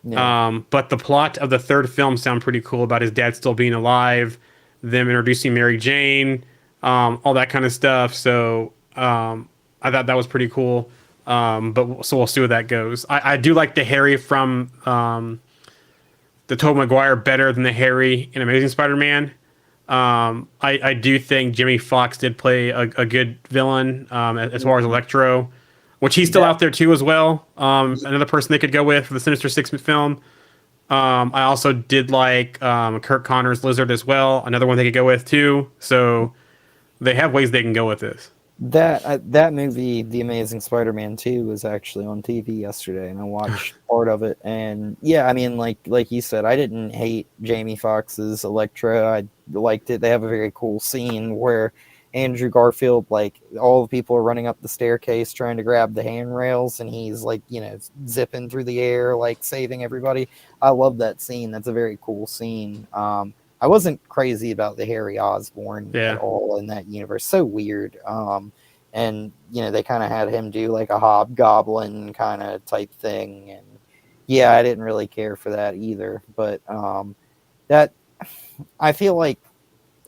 yeah, But the plot of the third film sound pretty cool about his dad still being alive, them introducing Mary Jane, all that kind of stuff. So I thought that was pretty cool. But so we'll see where that goes. I do like the Harry from the Tobey Maguire better than the Harry in Amazing Spider-Man. I do think Jimmy Fox did play a good villain as far as Electro, which he's still that out there too as well. Another person they could go with for the Sinister Six film. I also did like Kirk Connor's Lizard as well, another one they could go with too. So they have ways they can go with this. that movie, The Amazing Spider-Man 2, was actually on TV yesterday, and I watched part of it. And yeah, I mean, like you said, I didn't hate Jamie Foxx's Electro. I liked it. They have a very cool scene where Andrew Garfield, like all the people are running up the staircase trying to grab the handrails, and he's like, zipping through the air, like saving everybody. I love that scene. That's a very cool scene. I wasn't crazy about the Harry Osborn at Yeah. all in that universe. So weird. And they kind of had him do like a hobgoblin kind of type thing, and yeah, I didn't really care for that either. But that I feel like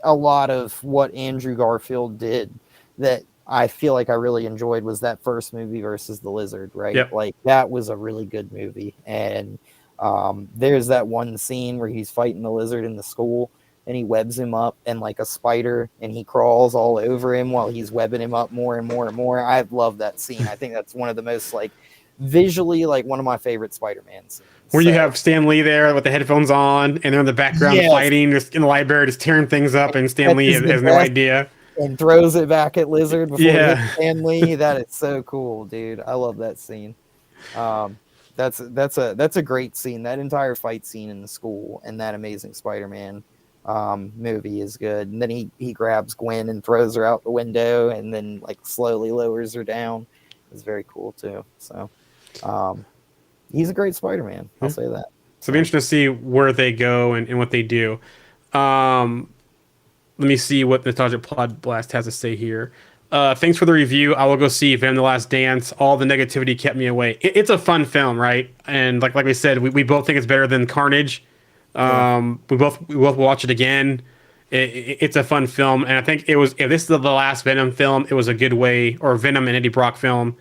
a lot of what Andrew Garfield did that I feel like I really enjoyed was that first movie versus the Lizard, right? Yep. Like that was a really good movie. And there's that one scene where he's fighting the lizard in the school and he webs him up and like a spider and he crawls all over him while he's webbing him up more and more and more. I love that scene. I think that's one of the most like visually like one of my favorite Spider-Man scenes. Where you have Stan Lee there with the headphones on, and they're in the background fighting, just in the library, just tearing things up, and Stan Lee has no idea. And throws it back at Lizard before it hits Stan Lee. That is so cool, dude. I love that scene. That's a great scene. That entire fight scene in the school and that Amazing Spider-Man movie is good. And then he grabs Gwen and throws her out the window, and then like slowly lowers her down. It's very cool too. So. He's a great Spider-Man. I'll say that. So it'll be interesting to see where they go and what they do. Let me see what Nostalgia Plot Blast has to say here. Thanks for the review. I will go see Venom: The Last Dance. All the negativity kept me away. It's a fun film, right? And like we said, we both think it's better than Carnage. We both watch it again. It's a fun film, and I think if this is the last Venom film, it was a good way, or Venom and Eddie Brock film.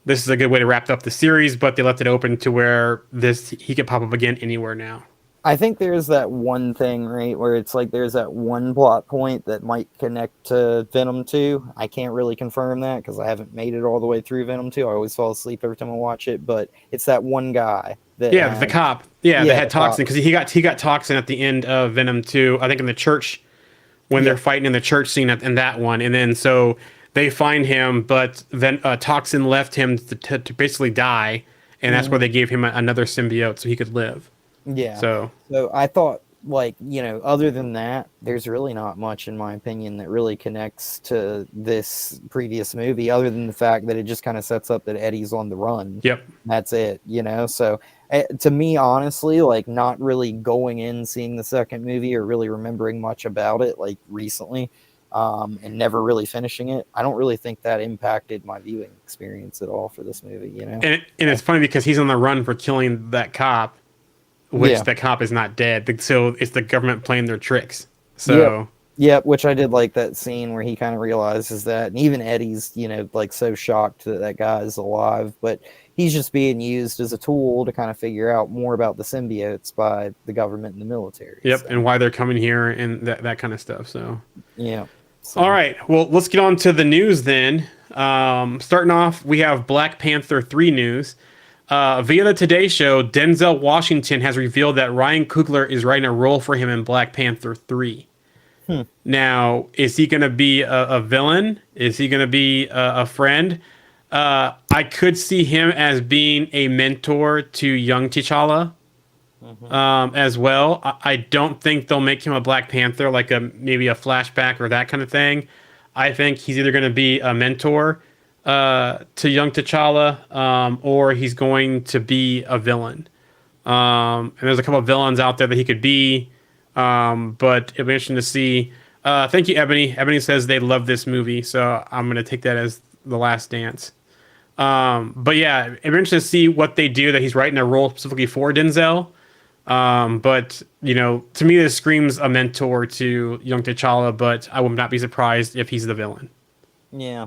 This is a good way to wrap up the series, but they left it open to where he could pop up again anywhere now. I think there's that one thing, right, where it's like there's that one plot point that might connect to Venom 2. I can't really confirm that because I haven't made it all the way through Venom 2. I always fall asleep every time I watch it, but it's that one guy. The cop. That had toxin, because he got toxin at the end of Venom 2, I think in the church, when they're fighting in the church scene in that one. And then so they find him, but then toxin left him to basically die, and that's where they gave him another symbiote so he could live. Yeah. So I thought, like, other than that, there's really not much, in my opinion, that really connects to this previous movie, other than the fact that it just kind of sets up that Eddie's on the run. Yep. That's it, So to me, honestly, like, not really going in, seeing the second movie or really remembering much about it, like, recently, and never really finishing it, I don't really think that impacted my viewing experience at all for this movie, And it's funny because he's on the run for killing that cop, which the cop is not dead. So it's the government playing their tricks. So yeah, which I did like that scene where he kind of realizes that, and even Eddie's, like so shocked that guy is alive, but he's just being used as a tool to kind of figure out more about the symbiotes by the government and the military. Yep, and why they're coming here and that kind of stuff. So yeah. So. All right, well, let's get on to the news then. Starting off, we have Black Panther 3 news. Via the Today Show, Denzel Washington has revealed that Ryan Coogler is writing a role for him in Black Panther 3. Now, is he going to be a villain? Is he going to be a friend? I could see him as being a mentor to young T'Challa as well. I don't think they'll make him a Black Panther, like maybe a flashback or that kind of thing. I think he's either going to be a mentor to young T'Challa, or he's going to be a villain. And there's a couple of villains out there that he could be, but it'll be interesting to see. Thank you, Ebony. Ebony says they love this movie, so I'm going to take that as The Last Dance. But yeah, it'll be interesting to see what they do, that he's writing a role specifically for Denzel. But, to me, this screams a mentor to young T'Challa, but I would not be surprised if he's the villain. Yeah,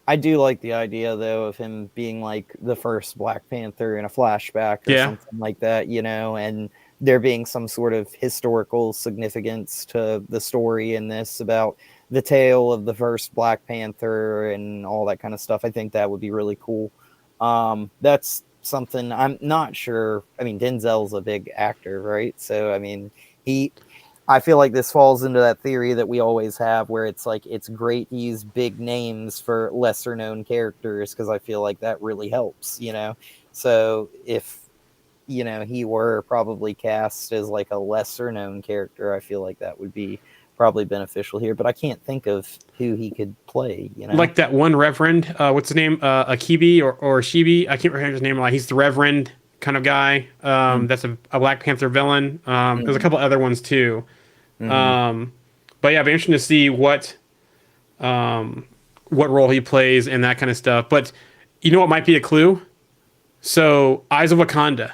I do like the idea, though, of him being like the first Black Panther in a flashback or something like that, and there being some sort of historical significance to the story in this about the tale of the first Black Panther and all that kind of stuff. I think that would be really cool. That's something I'm not sure. I mean, Denzel's a big actor, right? So, I mean, I feel like this falls into that theory that we always have where it's like, it's great to use big names for lesser known characters, because I feel like that really helps, So if, he were probably cast as like a lesser known character, I feel like that would be probably beneficial here, but I can't think of who he could play, Like that one Reverend, what's his name? Akibi or Shibi? I can't remember his name. He's the Reverend kind of guy. That's a Black Panther villain. There's a couple other ones too. But yeah, it'd be interesting to see what role he plays and that kind of stuff. But you know what might be a clue? So Eyes of Wakanda.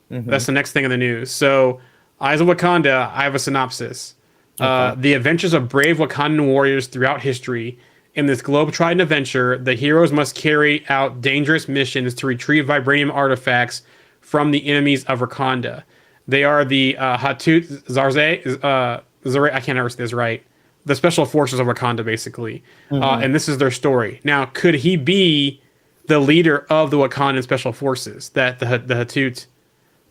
That's the next thing in the news. So Eyes of Wakanda, I have a synopsis. Okay. The adventures of brave Wakandan warriors throughout history. In this globe-trotting adventure, the heroes must carry out dangerous missions to retrieve vibranium artifacts from the enemies of Wakanda. They are the Hatut Zarze, I can't ever say this right. The special forces of Wakanda, basically. And this is their story. Now, could he be the leader of the Wakandan special forces? That the Hatut,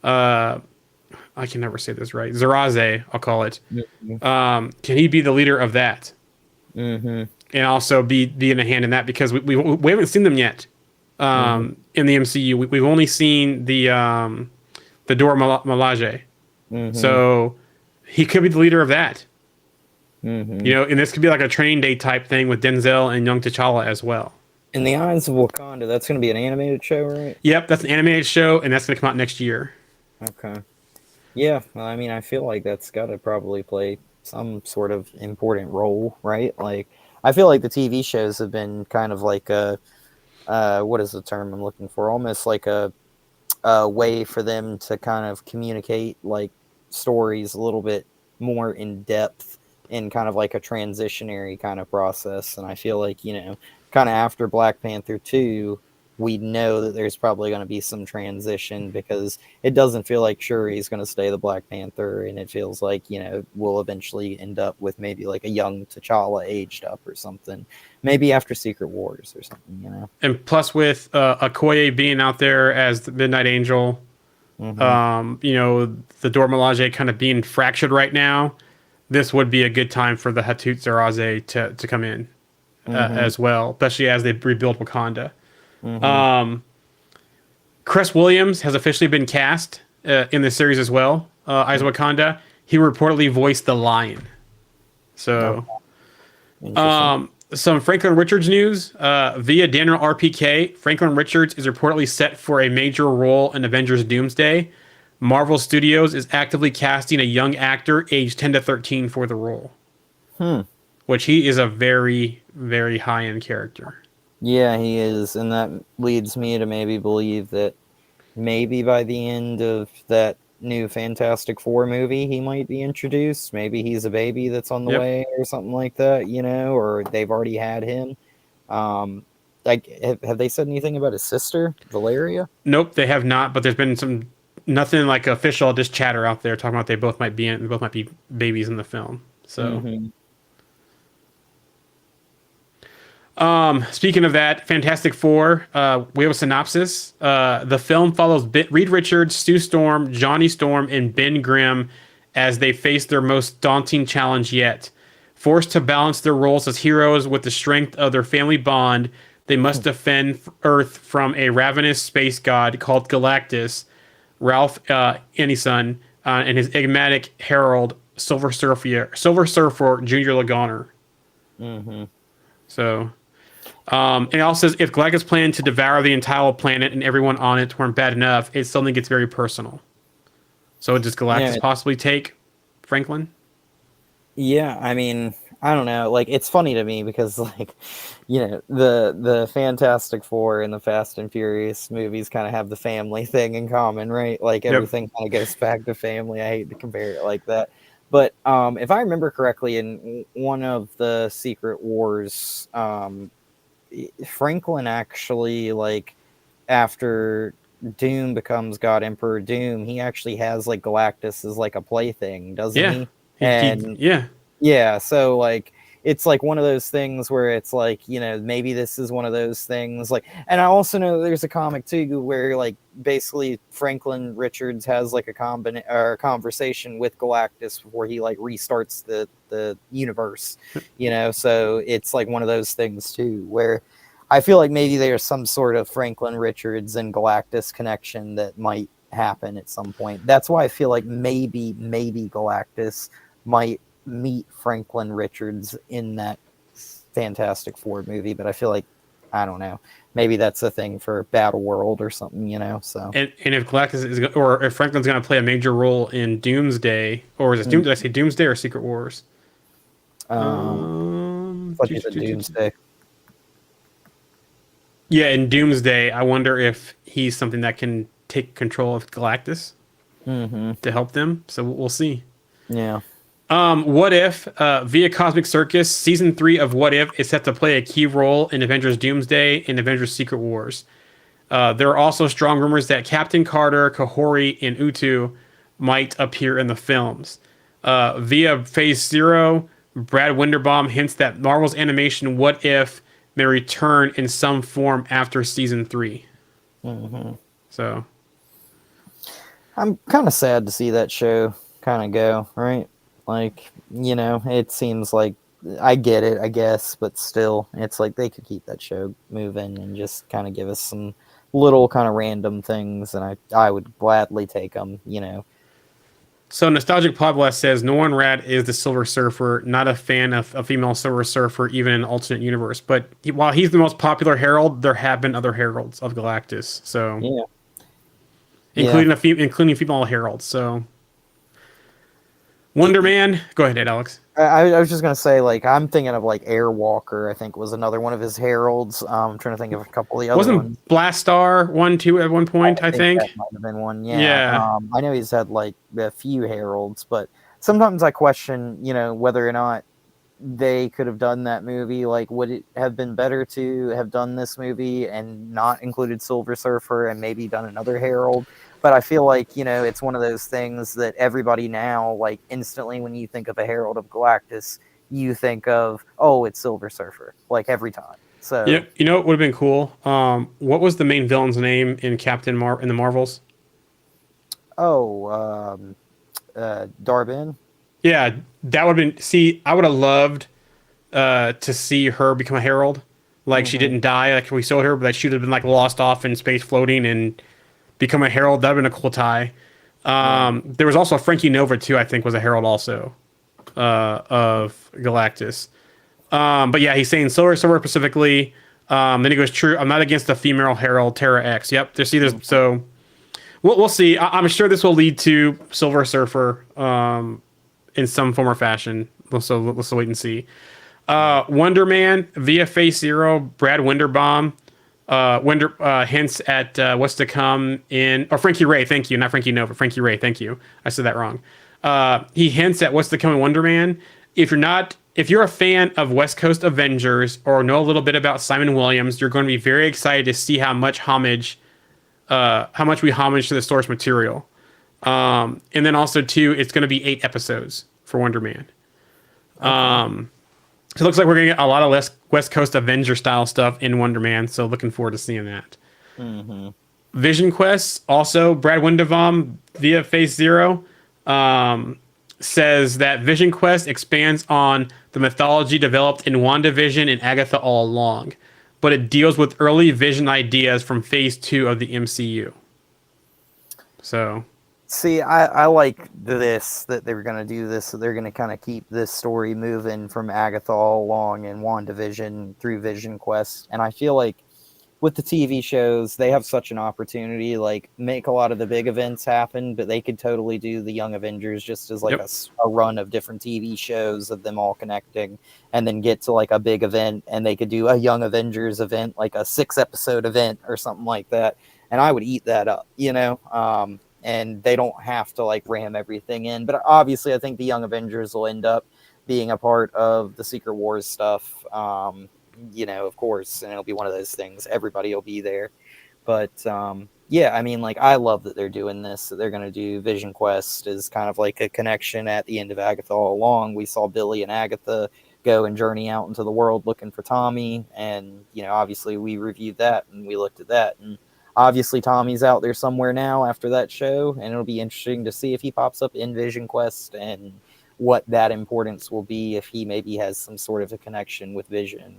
I can never say this right. Zaraze, I'll call it. Can he be the leader of that? Mm-hmm. And also be in a hand in that, because we haven't seen them yet in the MCU. We've only seen the Dora Milaje. So he could be the leader of that. You know, and this could be like a training day type thing with Denzel and young T'Challa as well. In the Eyes of Wakanda, that's going to be an animated show, right? Yep, that's an animated show, and that's going to come out next year. Okay. Yeah, well, I mean, I feel like that's got to probably play some sort of important role, right? Like, I feel like the TV shows have been kind of like a, what is the term I'm looking for? Almost like a way for them to kind of communicate like stories a little bit more in depth in kind of like a transitionary kind of process. And I feel like, you know, kind of after Black Panther 2, we know that there's probably going to be some transition, because it doesn't feel like Shuri's going to stay the Black Panther, and it feels like, you know, we'll eventually end up with maybe like a young T'Challa aged up or something, maybe after Secret Wars or something, you know. And plus with Okoye being out there as the Midnight Angel, you know, the Dora Milaje kind of being fractured right now, this would be a good time for the Hatut Zaraze to come in as well, especially as they rebuild Wakanda. Chris Williams has officially been cast in the series as well. Eyes of Wakanda. He reportedly voiced the Lion. So, some Franklin Richards news via Daniel RPK. Franklin Richards is reportedly set for a major role in Avengers Doomsday. Marvel Studios is actively casting a young actor aged 10 to 13 for the role, which he is a very, very high-end character. Yeah, he is, and that leads me to maybe believe that maybe by the end of that new Fantastic Four movie, he might be introduced. Maybe he's a baby that's on the way or something like that, you know, or they've already had him. Like, have they said anything about his sister, Valeria? Nope, they have not, but there's been nothing like official, just chatter out there talking about they both might be babies in the film. So. Speaking of that, Fantastic Four, we have a synopsis. The film follows Reed Richards, Sue Storm, Johnny Storm, and Ben Grimm as they face their most daunting challenge yet. Forced to balance their roles as heroes with the strength of their family bond, they must defend Earth from a ravenous space god called Galactus, Ralph Ineson, and his enigmatic herald, Silver Surfer Junior Lagoner. So... and it also says, if Galactus planned to devour the entire planet and everyone on it weren't bad enough, it suddenly gets very personal. So does Galactus possibly take Franklin? Yeah, I mean, I don't know. Like, it's funny to me because, like, you know, the Fantastic Four and the Fast and Furious movies kind of have the family thing in common, right? Like, everything kind of goes back to family. I hate to compare it like that. But if I remember correctly, in one of the Secret Wars, Franklin actually, like, after Doom becomes God Emperor Doom, he actually has like Galactus as like a plaything, doesn't he? Yeah, so like it's like one of those things where it's like, you know, maybe this is one of those things. Like, and I also know there's a comic too where like basically Franklin Richards has like a conversation with Galactus before he like restarts the universe, you know. So it's like one of those things too where I feel like maybe there's some sort of Franklin Richards and Galactus connection that might happen at some point. That's why I feel like maybe Galactus might meet Franklin Richards in that Fantastic Four movie, but I feel like, I don't know, maybe that's a thing for Battle World or something, you know. So and if Galactus is, or if Franklin's going to play a major role in Doomsday, or is it did I say Doomsday or Secret Wars? Doomsday. Yeah, in Doomsday, I wonder if he's something that can take control of Galactus. to help them. So we'll see. Yeah. What If, via Cosmic Circus, season 3 of What If is set to play a key role in Avengers Doomsday and Avengers Secret Wars. There are also strong rumors that Captain Carter, Kahori, and Utu might appear in the films. Via Phase Zero, Brad Winderbaum hints that Marvel's animation What If may return in some form after season 3. So I'm kind of sad to see that show kind of go, right? Like, it seems like I get it, I guess, but still, it's like they could keep that show moving and just kind of give us some little kind of random things, and I would gladly take them, So Nostalgic Podblast says Norman Rad is the Silver Surfer, not a fan of a female Silver Surfer, even in an alternate universe. But while he's the most popular Herald, there have been other Heralds of Galactus. So yeah, including female Heralds. So Wonder Man, go ahead, Alex. I was just gonna say, like, I'm thinking of like Airwalker. I think was another one of his heralds. I'm trying to think of a couple of the other Wasn't ones. Blastar 1-2 at one point? I think that might have been one. Yeah. Yeah. I know he's had like a few heralds, but sometimes I question, whether or not they could have done that movie. Like, would it have been better to have done this movie and not included Silver Surfer and maybe done another herald? But I feel like, it's one of those things that everybody now, like, instantly when you think of a Herald of Galactus, you think of, oh, it's Silver Surfer, like, every time. So yeah, it would have been cool. What was the main villain's name in in the Marvels? Darbin. Yeah, that would have been. See, I would have loved to see her become a Herald. Like she didn't die, like we saw her, but that she would have been like lost off in space, floating, and become a Herald. That would have been a cool tie. There was also Frankie Nova too. I think was a Herald also of Galactus. But yeah, he's saying Silver Surfer specifically. Then he goes, "True, I'm not against the female Herald, Terra X." Yep, so. We'll see. I'm sure this will lead to Silver Surfer in some form or fashion. Let's wait and see. Wonder Man via Phase Zero, Brad Winderbaum hints at what's to come in. Or Frankie Ray, thank you, not Frankie Nova. Frankie Ray, thank you. I said that wrong. He hints at what's to come in Wonder Man. If you're a fan of West Coast Avengers or know a little bit about Simon Williams, you're going to be very excited to see how much we homage to the source material. And then also too, it's going to be 8 episodes for Wonder Man. So it looks like we're going to get a lot of West Coast Avenger style stuff in Wonder Man. So looking forward to seeing that. Vision Quest, also Brad Winderbaum via Phase Zero, says that Vision Quest expands on the mythology developed in WandaVision and Agatha all along, but it deals with early Vision ideas from Phase 2 of the MCU. So, see, I like this, that they were going to do this, so they're going to kind of keep this story moving from Agatha all along and WandaVision through Vision Quest. And I feel like with the TV shows, they have such an opportunity, like, make a lot of the big events happen, but they could totally do the Young Avengers just as like a run of different TV shows of them all connecting, and then get to like a big event, and they could do a Young Avengers event, like a 6-episode event or something like that. And I would eat that up, and they don't have to like ram everything in. But obviously I think the Young Avengers will end up being a part of the Secret Wars stuff. Of course, and it'll be one of those things. Everybody will be there. But yeah, I mean, like, I love that they're doing this. That they're going to do Vision Quest as kind of like a connection at the end of Agatha all along. We saw Billy and Agatha go and journey out into the world looking for Tommy, and obviously we reviewed that and we looked at that, and obviously Tommy's out there somewhere now after that show, and it'll be interesting to see if he pops up in Vision Quest and what that importance will be, if he maybe has some sort of a connection with Vision,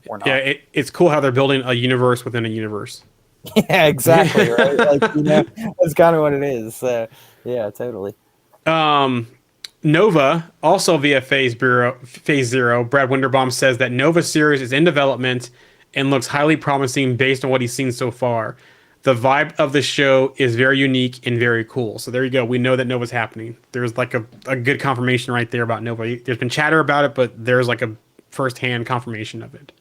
or not. Yeah, it's cool how they're building a universe within a universe. Yeah, exactly. Right. Like, that's kind of what it is. So, yeah, totally. Nova, also via Phase Zero, Brad Winderbaum says that Nova series is in development and looks highly promising based on what he's seen so far. The vibe of the show is very unique and very cool. So there you go. We know that Nova's happening. There's like a good confirmation right there about Nova. There's been chatter about it, but there's like a first-hand confirmation of it.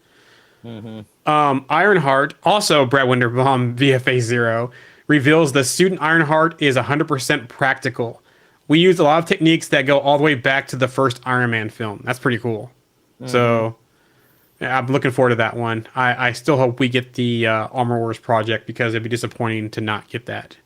Ironheart, also Brad Winderbaum via Phase Zero, reveals the student Ironheart is 100% practical. We used a lot of techniques that go all the way back to the first Iron Man film. That's pretty cool. So yeah, I'm looking forward to that one. I still hope we get the Armor Wars project because it'd be disappointing to not get that.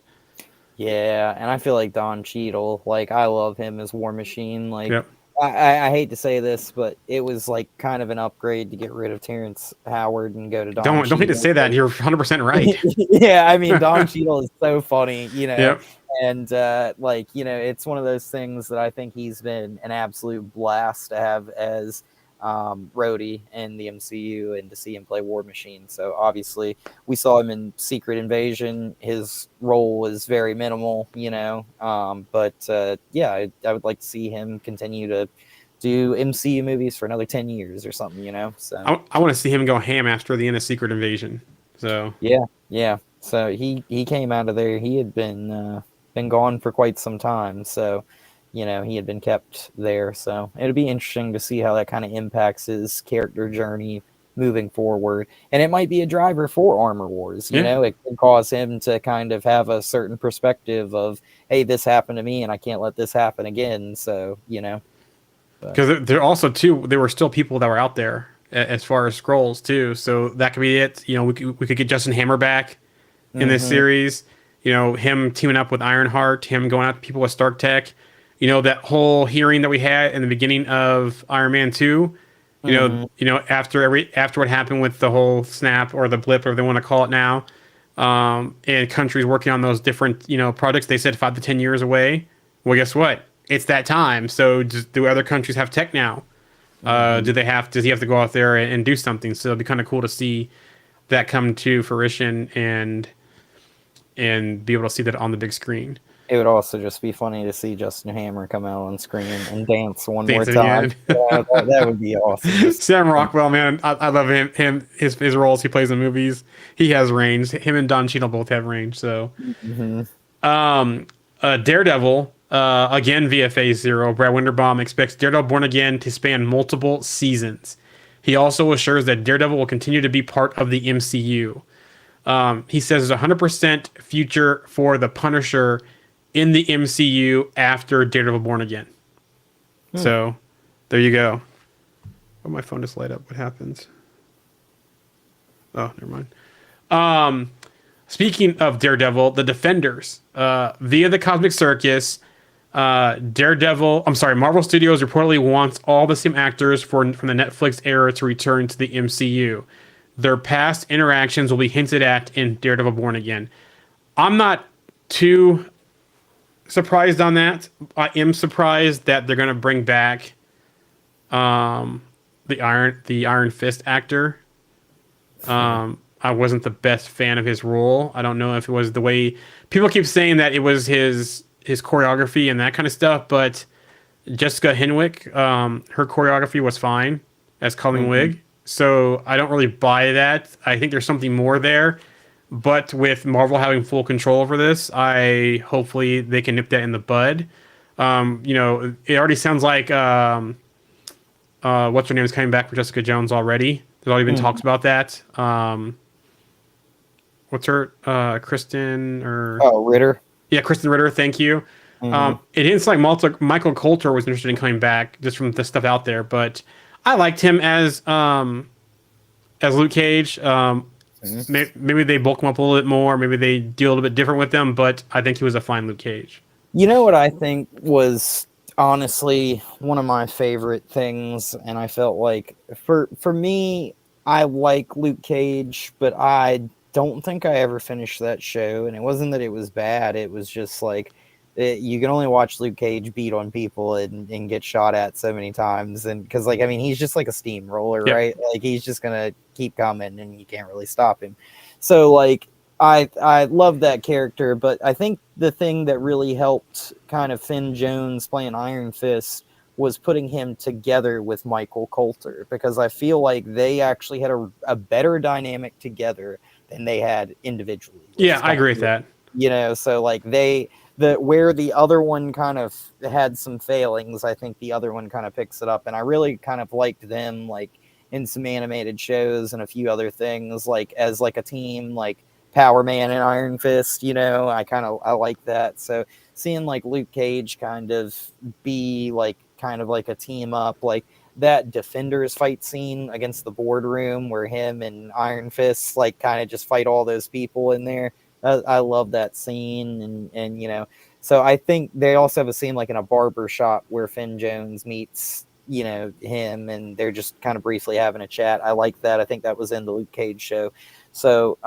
Yeah, and I feel like Don Cheadle, like I love him as War Machine. Like Yep. I hate to say this, but it was like kind of an upgrade to get rid of Terrence Howard and go to Don Don't hate to Cheadle. say that. You're 100% right. Yeah, I mean Don Cheadle is so funny, you know. Yep. And like, you know, it's one of those things that I think he's been an absolute blast to have as Rhodey in the MCU and to see him play War Machine. So obviously we saw him in Secret Invasion. His role was very minimal, you know. But yeah, I would like to see him continue to do MCU movies for another 10 years or something, you know. So I want to see him go ham after the end of Secret Invasion. So yeah. So he came out of there. He had been gone for quite some time. So you know, he had been kept there. So it'd be interesting to see how that kind of impacts his character journey moving forward. And it might be a driver for Armor Wars. You know, it can cause him to kind of have a certain perspective of, hey, this happened to me and I can't let this happen again. So, you know. Because there also, too, there were still people that were out there as far as scrolls, too. So that could be it. You know, we could get Justin Hammer back in this series. You know, him teaming up with Ironheart, him going out to people with Stark Tech. You know, that whole hearing that we had in the beginning of Iron Man 2, you know, after what happened with the whole snap or the blip, or they want to call it now, and countries working on those different, you know, projects, they said 5 to 10 years away. Well, guess what? It's that time. So do other countries have tech now? Does he have to go out there and do something? So it'd be kind of cool to see that come to fruition and be able to see that on the big screen. It would also just be funny to see Justin Hammer come out on screen and dance one more Dance time. Yeah, that would be awesome. Sam Rockwell, man, I love his roles he plays in movies. He has range. Him and Don Cheadle both have range. So, Daredevil, again VFA 0. Brad Winderbaum expects Daredevil Born Again to span multiple seasons. He also assures that Daredevil will continue to be part of the MCU. He says there's 100% future for the Punisher in the MCU after Daredevil Born Again. So, there you go. Oh, my phone just light up. What happens? Oh, never mind. Speaking of Daredevil, the Defenders, via the Cosmic Circus, Marvel Studios reportedly wants all the same actors from the Netflix era to return to the MCU. Their past interactions will be hinted at in Daredevil Born Again. I'm not too surprised on that. I am surprised that they're going to bring back the Iron Fist actor. I wasn't the best fan of his role. I don't know if it was the way people keep saying that it was his choreography and that kind of stuff, but Jessica Henwick, her choreography was fine as Colleen Wig. So I don't really buy that. I think there's something more there. But with Marvel having full control over this, hopefully they can nip that in the bud. You know, it already sounds like what's her name is coming back for Jessica Jones already. There's already been talks about that. What's her Kristen or Ritter? Yeah, Kristen Ritter. Thank you. It didn't seem like Michael Coulter was interested in coming back just from the stuff out there, but I liked him as Luke Cage. Maybe they bulk him up a little bit more. Maybe they do a little bit different with them, but I think he was a fine Luke Cage. You know what I think was honestly one of my favorite things, and I felt like for me, I like Luke Cage, but I don't think I ever finished that show. And it wasn't that it was bad; it was just like you can only watch Luke Cage beat on people and get shot at so many times, and because like I mean he's just like a steamroller, right? Like he's just gonna keep coming, and you can't really stop him. So like I love that character, but I think the thing that really helped kind of Finn Jones playing Iron Fist was putting him together with Michael Coulter, because I feel like they actually had a better dynamic together than they had individually. Yeah, I agree with that. You know, so like where the other one kind of had some failings, I think the other one kind of picks it up. And I really kind of liked them like in some animated shows and a few other things, like as like a team, like Power Man and Iron Fist, you know, I like that. So seeing like Luke Cage kind of be like kind of like a team up, like that Defenders fight scene against the boardroom where him and Iron Fist like kind of just fight all those people in there. I love that scene, and you know, so I think they also have a scene like in a barber shop where Finn Jones meets, you know, him, and they're just kind of briefly having a chat. I like that. I think that was in the Luke Cage show. So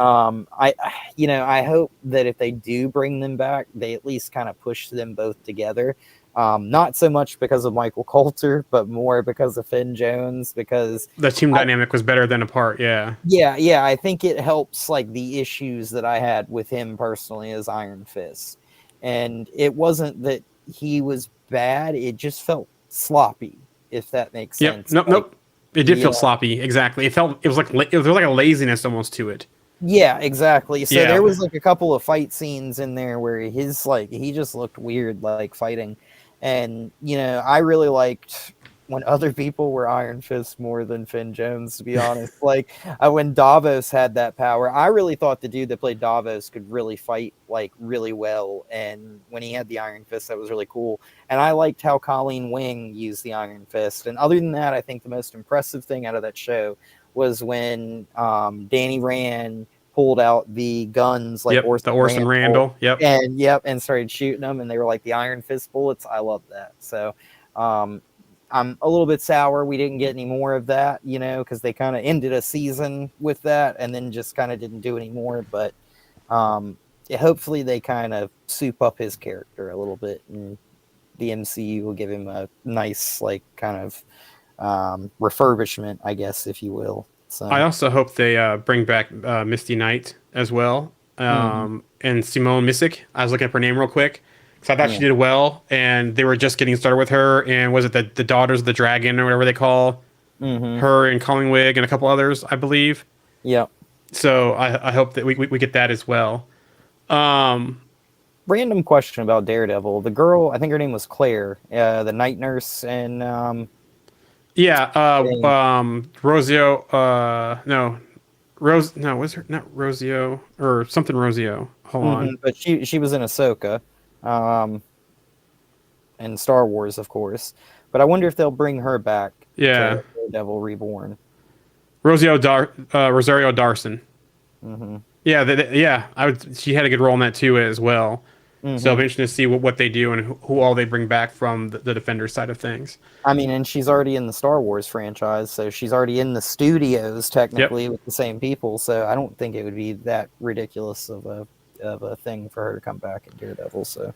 you know, I hope that if they do bring them back, they at least kind of push them both together. Not so much because of Michael Coulter, but more because of Finn Jones, because The team dynamic was better than apart. Yeah. yeah, I think it helps like the issues that I had with him personally as Iron Fist. And it wasn't that he was bad, it just felt sloppy, if that makes Yep. sense. Nope. Like, Nope. It did yeah, feel sloppy. Exactly. It was like a laziness almost to it. yeah, exactly. So Yeah. there was like a couple of fight scenes in there where his like he just looked weird like fighting. And you know, I really liked when other people were Iron Fist more than Finn Jones, to be honest. Like when Davos had that power, I really thought the dude that played Davos could really fight like really well. And when he had the Iron Fist, that was really cool. And I liked how Colleen Wing used the Iron Fist. And other than that, I think the most impressive thing out of that show was when Danny Rand pulled out the guns like Yep. The Orson Randall. Yep. and started shooting them, and they were like the Iron Fist bullets. I love that. So I'm a little bit sour we didn't get any more of that, you know, because they kind of ended a season with that and then just kind of didn't do any more. But yeah, hopefully they kind of soup up his character a little bit, and the MCU will give him a nice like kind of refurbishment, I guess, if you will. So I also hope they bring back Misty Knight as well, and Simone Missick. I was looking up her name real quick because I thought she did well, and they were just getting started with her. And was it the Daughters of the Dragon or whatever they call her, and Collingwig and a couple others, I believe. yeah. So I hope that we get that as well. Random question about Daredevil. The girl, I think her name was Claire, the night nurse, and Yeah, Rosio. No, Rose. No, was her not Rosio or something Rosio? Hold on. but she was in Ahsoka, and Star Wars, of course. But I wonder if they'll bring her back. Yeah, To Daredevil Reborn. Rosario Dawson. Yeah, yeah. She had a good role in that too as well. So it'll be interesting to see what they do and who all they bring back from the Defender side of things. I mean, and she's already in the Star Wars franchise, so she's already in the studios technically with the same people. So I don't think it would be that ridiculous of a thing for her to come back in Daredevil. So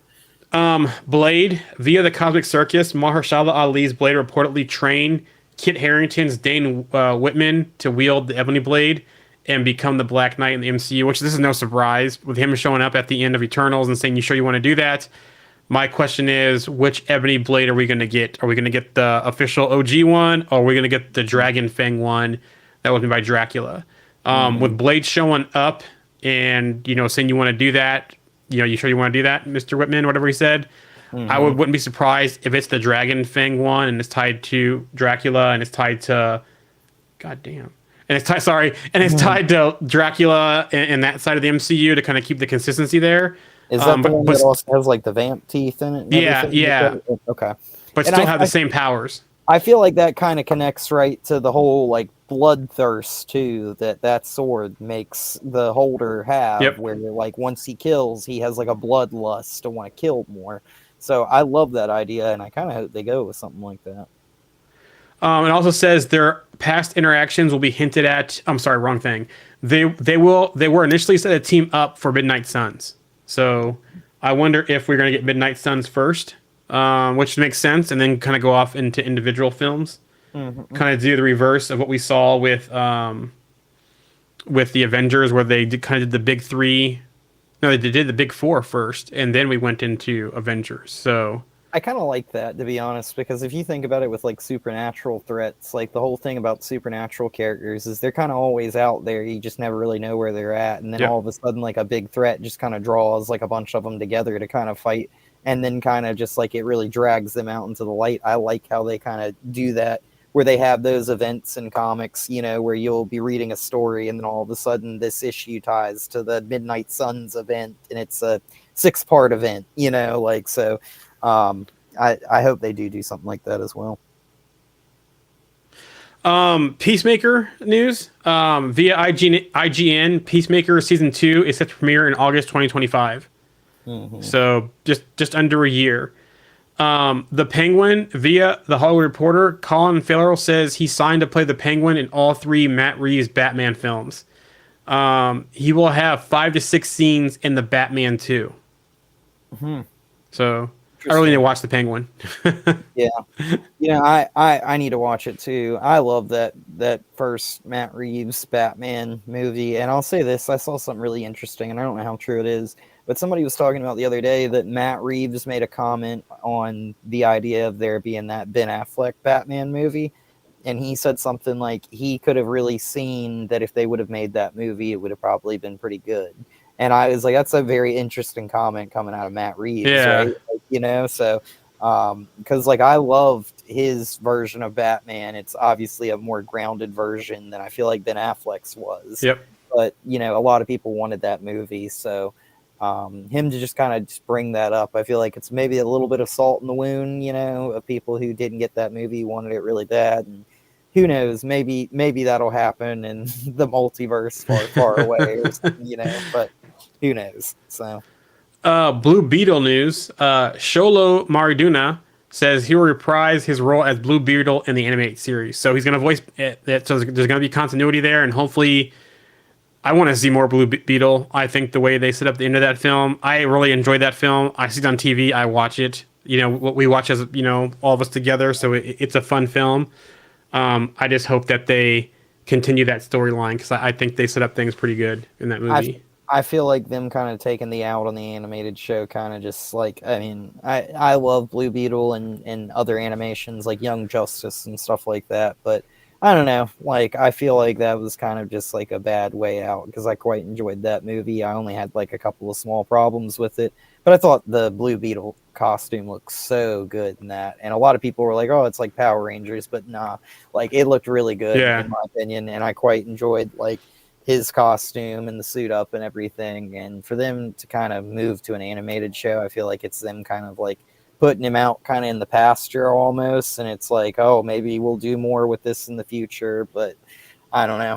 Blade, via the Cosmic Circus, Mahershala Ali's Blade reportedly trained Kit Harington's Dane Whitman to wield the Ebony Blade and become the Black Knight in the MCU, which this is no surprise, with him showing up at the end of Eternals and saying, "You sure you want to do that?" My question is, which Ebony Blade are we going to get? Are we going to get the official OG one, or are we going to get the Dragon Fang one that was made by Dracula? With Blade showing up and, you know, saying you want to do that, you know, you sure you want to do that, Mr. Whitman, whatever he said? Wouldn't be surprised if it's the Dragon Fang one and it's tied to Dracula and it's tied to... God damn. And it's tied to Dracula and that side of the MCU to kind of keep the consistency there. is that the one that also has like the vamp teeth in it? And everything? Yeah. Okay. But And still have the same powers. I feel like that kind of connects right to the whole like bloodthirst too that sword makes the holder have. Yep. Where like once he kills, he has like a bloodlust to want to kill more. So I love that idea, and I kind of hope they go with something like that. It also says their past interactions will be hinted at. I'm sorry, wrong thing. They were initially set to team up for Midnight Suns. So I wonder if we're going to get Midnight Suns first, which makes sense, and then kind of go off into individual films. Kind of do the reverse of what we saw with the Avengers, where they did the big three. No, they did the big four first, and then we went into Avengers. So I kind of like that, to be honest, because if you think about it with like supernatural threats, like the whole thing about supernatural characters is they're kind of always out there. You just never really know where they're at. And then all of a sudden, like a big threat just kind of draws like a bunch of them together to kind of fight. And then kind of just like it really drags them out into the light. I like how they kind of do that, where they have those events in comics, you know, where you'll be reading a story and then all of a sudden this issue ties to the Midnight Suns event and it's a 6-part event, you know, like, so I hope they do something like that as well. Peacemaker news, via IGN, Peacemaker season 2 is set to premiere in August 2025. So just under a year. The Penguin, via The Hollywood Reporter, Colin Farrell says he signed to play the Penguin in all 3 Matt Reeves Batman films. He will have 5 to 6 scenes in the Batman 2. So I really need to watch the Penguin. Yeah, you know, I need to watch it too. I love that first Matt Reeves Batman movie, and I'll say this: I saw something really interesting, and I don't know how true it is, but somebody was talking about the other day that Matt Reeves made a comment on the idea of there being that Ben Affleck Batman movie, and he said something like he could have really seen that if they would have made that movie, it would have probably been pretty good. And I was like, that's a very interesting comment coming out of Matt Reeves, right? Like, you know, so because like I loved his version of Batman. It's obviously a more grounded version than I feel like Ben Affleck's was. Yep. But you know, a lot of people wanted that movie, so him to just kind of just bring that up, I feel like it's maybe a little bit of salt in the wound, you know, of people who didn't get that movie, wanted it really bad, and who knows, maybe that'll happen in the multiverse far away, or something, you know, but who knows? So, Blue Beetle news. Sholo Mariduna says he will reprise his role as Blue Beetle in the animated series. So he's going to voice it. So there's going to be continuity there, and hopefully, I want to see more Blue Beetle. I think the way they set up the end of that film, I really enjoyed that film. I see it on TV. I watch it. You know, what we watch as, you know, all of us together. So it's a fun film. I just hope that they continue that storyline because I think they set up things pretty good in that movie. I feel like them kind of taking the out on the animated show kind of just like, I mean, I love Blue Beetle and other animations like Young Justice and stuff like that, but I don't know, like I feel like that was kind of just like a bad way out because I quite enjoyed that movie. I only had like a couple of small problems with it, but I thought the Blue Beetle costume looked so good in that, and a lot of people were like, oh, it's like Power Rangers, but nah, like it looked really good in my opinion, and I quite enjoyed like his costume and the suit up and everything. And for them to kind of move to an animated show, I feel like it's them kind of like putting him out kind of in the pasture almost. And it's like, oh, maybe we'll do more with this in the future. But I don't know.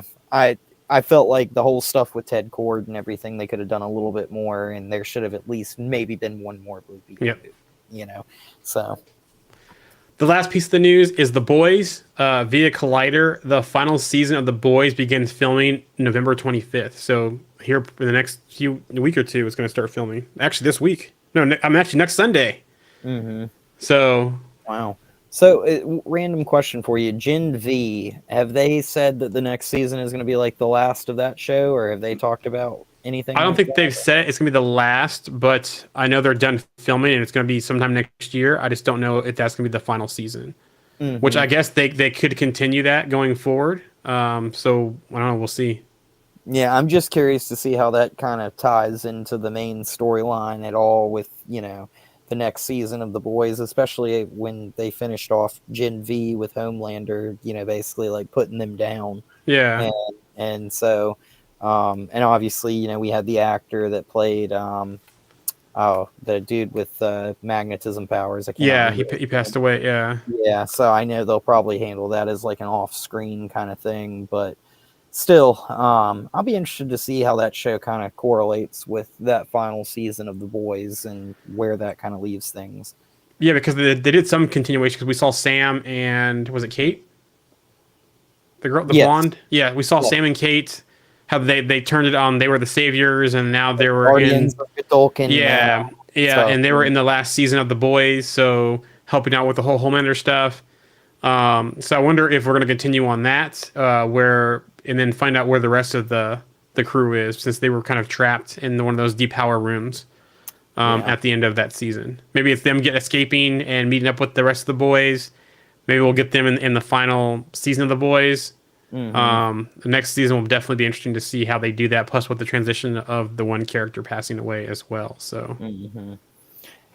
I felt like the whole stuff with Ted Kord and everything, they could have done a little bit more. And there should have at least maybe been one more Blue Beetle, you know, so. The last piece of the news is The Boys, via Collider. The final season of The Boys begins filming November 25th. So here in the next week or two, it's going to start filming. Actually, this week. No, I'm actually next Sunday. So. Wow. So, random question for you. Gen V, have they said that the next season is going to be like the last of that show, or have they talked about anything? I don't think they've said it's going to be the last, but I know they're done filming and it's going to be sometime next year. I just don't know if that's going to be the final season, which I guess they could continue that going forward. So I don't know. We'll see. Yeah, I'm just curious to see how that kind of ties into the main storyline at all with, you know, the next season of The Boys, especially when they finished off Gen V with Homelander, you know, basically like putting them down. Yeah. And so, and obviously, you know, we had the actor that played, the dude with magnetism powers. He passed away. Yeah. Yeah. So I know they'll probably handle that as like an off-screen kind of thing, but still, I'll be interested to see how that show kind of correlates with that final season of The Boys and where that kind of leaves things. Yeah, because they did some continuation because we saw Sam and was it Kate? The girl, the blonde? Yeah, we saw Sam and Kate. How they turned it on. They were the saviors, and now they were Guardians of Godolkin. And they were in the last season of The Boys, so helping out with the whole Homelander stuff. So I wonder if we're going to continue on that, and then find out where the rest of the crew is, since they were kind of trapped in one of those deep power rooms at the end of that season. Maybe it's them escaping and meeting up with the rest of the boys. Maybe we'll get them in the final season of The Boys. The next season will definitely be interesting to see how they do that, plus with the transition of the one character passing away as well. So,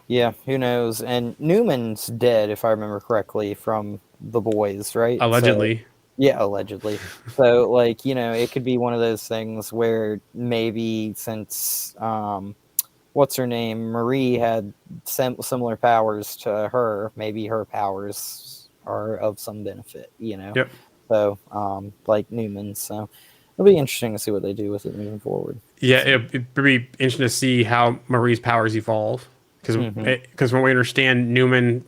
Yeah, who knows? And Newman's dead, if I remember correctly, from The Boys, right? So, Allegedly. yeah, allegedly. So, like, it could be one of those things where maybe since, what's her name? Marie had similar powers to her, maybe her powers are of some benefit. Yep. So, like Newman. So, it'll be interesting to see what they do with it moving forward. Yeah, So, it'd be interesting to see how Marie's powers evolve, because from what we understand, Newman,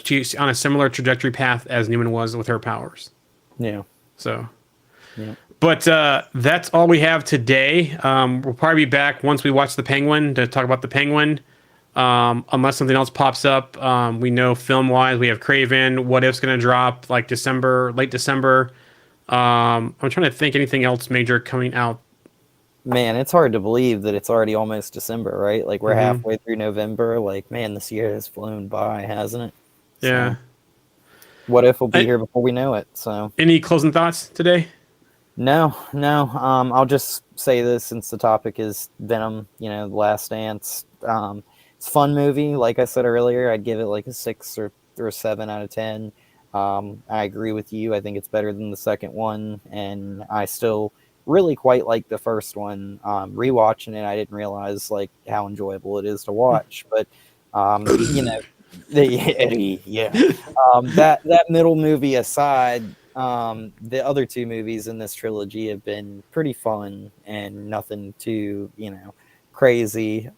she's on a similar trajectory path as Newman was with her powers. yeah. So, Yeah. but that's all we have today. We'll probably be back once we watch the Penguin to talk about the Penguin. Unless something else pops up, we know film wise we have Craven. What If's going to drop like December, late December. I'm trying to think anything else major coming out. Man, it's hard to believe that it's already almost December, right? Like we're Mm-hmm. halfway through November. Like, man, this year has flown by, hasn't it? Yeah. So, what if we'll be I, here before we know it? So, any closing thoughts today? no, no. I'll just say this since the topic is Venom. The Last Dance. It's a fun movie. Like I said earlier, I'd give it like a 6 or 7 out of 10. I agree with you. I think it's better than the second one, and I still really quite like the first one. Rewatching it, I didn't realize like how enjoyable it is to watch. But Eddie, yeah. That middle movie aside, the other two movies in this trilogy have been pretty fun and nothing too crazy.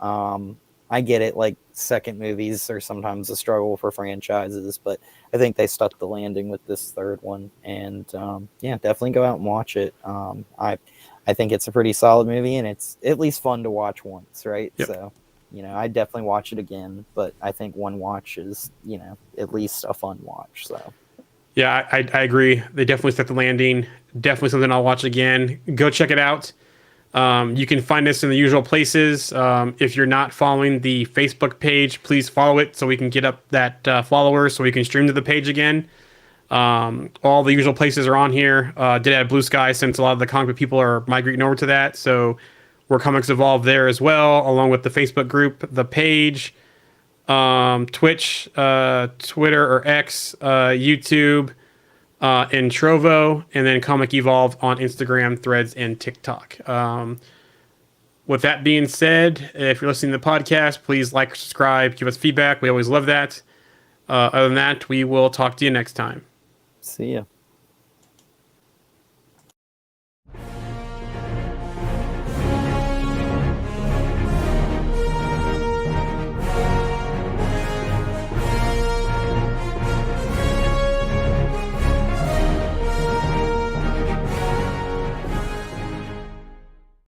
I get it, like second movies are sometimes a struggle for franchises, but I think they stuck the landing with this third one, and yeah, definitely go out and watch it. I think it's a pretty solid movie, and it's at least fun to watch once, right? Yep. So, I definitely watch it again, but I think one watch is, at least a fun watch. So, Yeah, I agree. They definitely set the landing. Definitely something I'll watch again. Go check it out. You can find us in the usual places. If you're not following the Facebook page, please follow it so we can get up that followers so we can stream to the page again. All the usual places are on here. Did add Blue Sky since a lot of the comic book people are migrating over to that. So we're Comics Evolve there as well, along with the Facebook group, the page, Twitch, Twitter or X, YouTube, and Trovo, and then Comic Evolve on Instagram, Threads, and TikTok. With that being said, if you're listening to the podcast, please like, subscribe, give us feedback. We always love that. Other than that, we will talk to you next time. see ya.